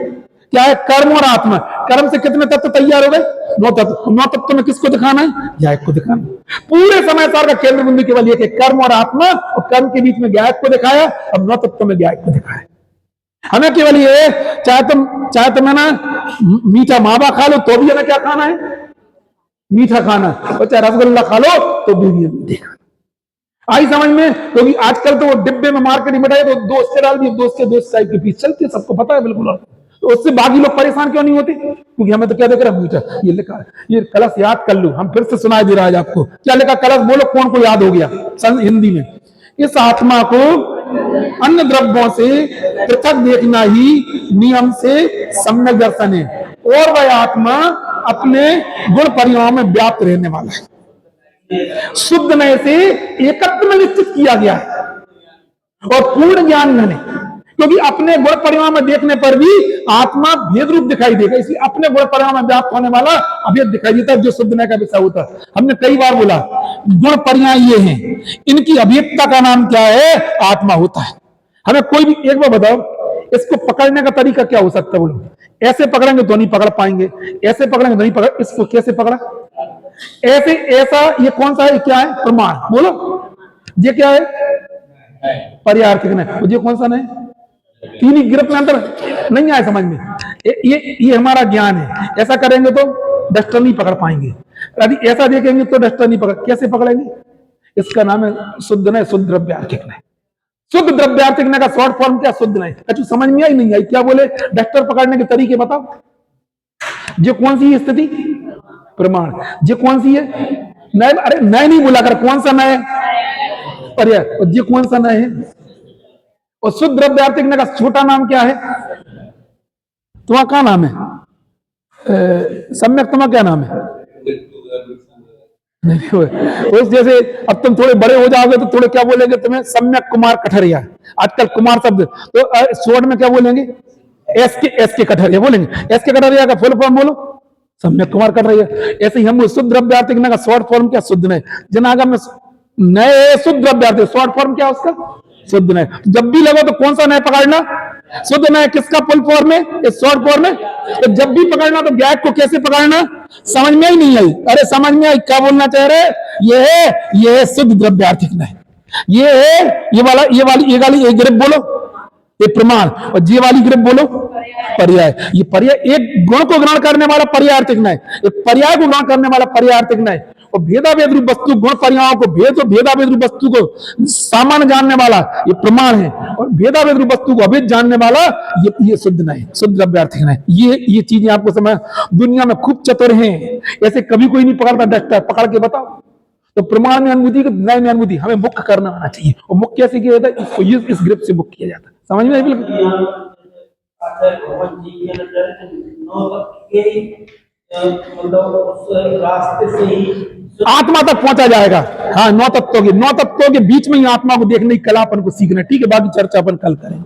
क्या है? कर्म और आत्मा। कर्म से कितने तत्व तैयार हो गए? 9 तत्व। 9 तत्व में किसको दिखाना है? गायक को दिखाना। पूरे समय सार का केंद्र बिंदु केवल एक है, कर्म और आत्मा। और कर्म के बीच में गायक को दिखाया, अब 9 तत्व में गायक को दिखाया। हमें केवल ये, चाहे तुम है ना मीठा मावा खा लो तो भी हमें क्या खाना है? मीठा खाना। और चाहे रसगुल्ला खा लो तो भी मीठा खाना। आई समझ में? क्योंकि आजकल तो वो डिब्बे में मार्केट में मिठाई तो दोस्त से डाल दिए, दोस्त टाइप के पीस चलती है, सबको पता है बिल्कुल। तो उससे बाकी लोग परेशान क्यों नहीं होते? क्योंकि हमें तो क्या देख रहा है? मीठा। ये लिखा है, ये कलश याद कर लो। हम फिर से सुनाई दे रहा है आपको, क्या लिखा कलश? बोलो कौन को याद हो गया हिंदी में? इस आत्मा को अन्य द्रव्यों से पृथक देखना ही नियम से सम्यक दर्शन है। और वह आत्मा अपने गुण परिणाम में व्याप्त रहने वाला है। शुद्ध नय से एकत्व में निश्चित किया गया है और पूर्ण ज्ञान नहीं, क्योंकि अपने गुण परिणाम में देखने पर भी आत्मा भेद रूप दिखाई देगा। इसलिए अपने गुण परिणाम में व्याप्त होने वाला अभेद दिखाई देता है, जो शुद्ध नय का विषय होता है। हमने कई बार बोला गुण परिणाम ये हैं, इनकी अभेदता का नाम क्या है? आत्मा होता है। हमें कोई भी एक बार बताओ, इसको पकड़ने का तरीका क्या हो सकता है? बोलो, ऐसे पकड़ेंगे तो नहीं पकड़ पाएंगे, ऐसे पकड़ेंगे तो नहीं पकड़। इसको कैसे पकड़ा? ऐसे, ऐसा। ये कौन सा है? क्या है? प्रमाण। बोलो, ये क्या है? पर्यार्थक नहीं। ये कौन सा नहीं? तीन ही गिरफ्त में अंतर नहीं आए समझ में। ये हमारा ज्ञान है। ऐसा करेंगे तो डस्टर नहीं पकड़ पाएंगे, यदि ऐसा देखेंगे तो डस्टर नहीं पकड़। कैसे पकड़ेंगे? इसका नाम है शुद्ध नय, शुद्ध द्रव्यार्थिक नय। शुद्ध द्रव्यार्थिक नय का शॉर्ट फॉर्म क्या? शुद्ध नय। अच्छा समझ में आई नहीं आई? क्या बोले? डस्टर पकड़ने के तरीके बताओ। ये कौन सी स्थिति? प्रमाण। ये कौन सी है? नय। अरे नय नहीं बोला कर, कौन सा नय? पर्याय। और ये कौन सा नय है? और शुद्ध द्रव्यार्थिक नय का छोटा नाम क्या है? तुम्हारा क्या नाम है? सम्यक तुम्हारा क्या नाम है? नहीं उस जैसे अब तुम थोड़े बड़े हो जाओगे तो थोड़े क्या बोलेंगे तुम्हें? सम्यक कुमार कठरिया। आजकल कुमार शब्द तो शॉर्ट में क्या बोलेंगे? एस के कठरिया बोलेंगे। एस के कठरिया का फुल फॉर्म बोलो, सम्यक कुमार कठरिया। ऐसे ही हम शुद्ध द्रव्यार्थिक नय का शॉर्ट फॉर्म क्या? शुद्ध नय। जनागम में नय शुद्ध द्रव्यार्थिक, शॉर्ट फॉर्म क्या उसका? शुद्ध नय। जब भी लगो तो कौन सा नय पकड़ना? शुद्ध नय। किसका फुल फॉर्म है? इस शॉर्ट फॉर्म में। तो जब भी पकड़ना तो गैप को कैसे पकड़ना? समझ में ही नहीं आई? अरे समझ में आई, क्या बोलना चाह रहे? ये है शुद्ध द्रव्यार्थिक नय। ये है, ये ग्रिप बोलो, ये प्रमाण, और ये वाली ग्रिप बोलो पर्याय। ये पर्याय एक गुण को ग्रहण करने वाला पर्यायार्थिक न्याय, एक पर्याय को ग्रहण करने वाला पर्यायार्थिक न्याय, और भेदाभेद रूप वस्तु गुण पर्यायों को भेद और भेदाभेद रूप वस्तु को सामान्य जानने वाला ये प्रमाण है, और भेदाभेद रूप वस्तु को अभेद जानने वाला ये शुद्ध न्याय, शुद्ध द्रव्यार्थिक न्याय। ये चीजें आपको समझ, दुनिया में खूब चतुर हैं, ऐसे कभी कोई नहीं पकड़ता, डरता, पकड़ के बताओ। तो प्रमाण में अनुभूति, न्याय में अनुभूति, हमें मुख्य करना आना चाहिए। और मुख्य कैसे किया जाता है, इसको इस ग्रिप से मुख्य किया जाता है। समझ में आई बिल्कुल? आचार्य भगवान जी के अंदर 9 तत्व के ही, मतलब उस रास्ते से ही आत्मा तक पहुंचा जाएगा। हाँ, 9 तत्वों के बीच में ही आत्मा को देखने की कला अपन को सीखना है। ठीक है, बाकी चर्चा अपन कल करेंगे।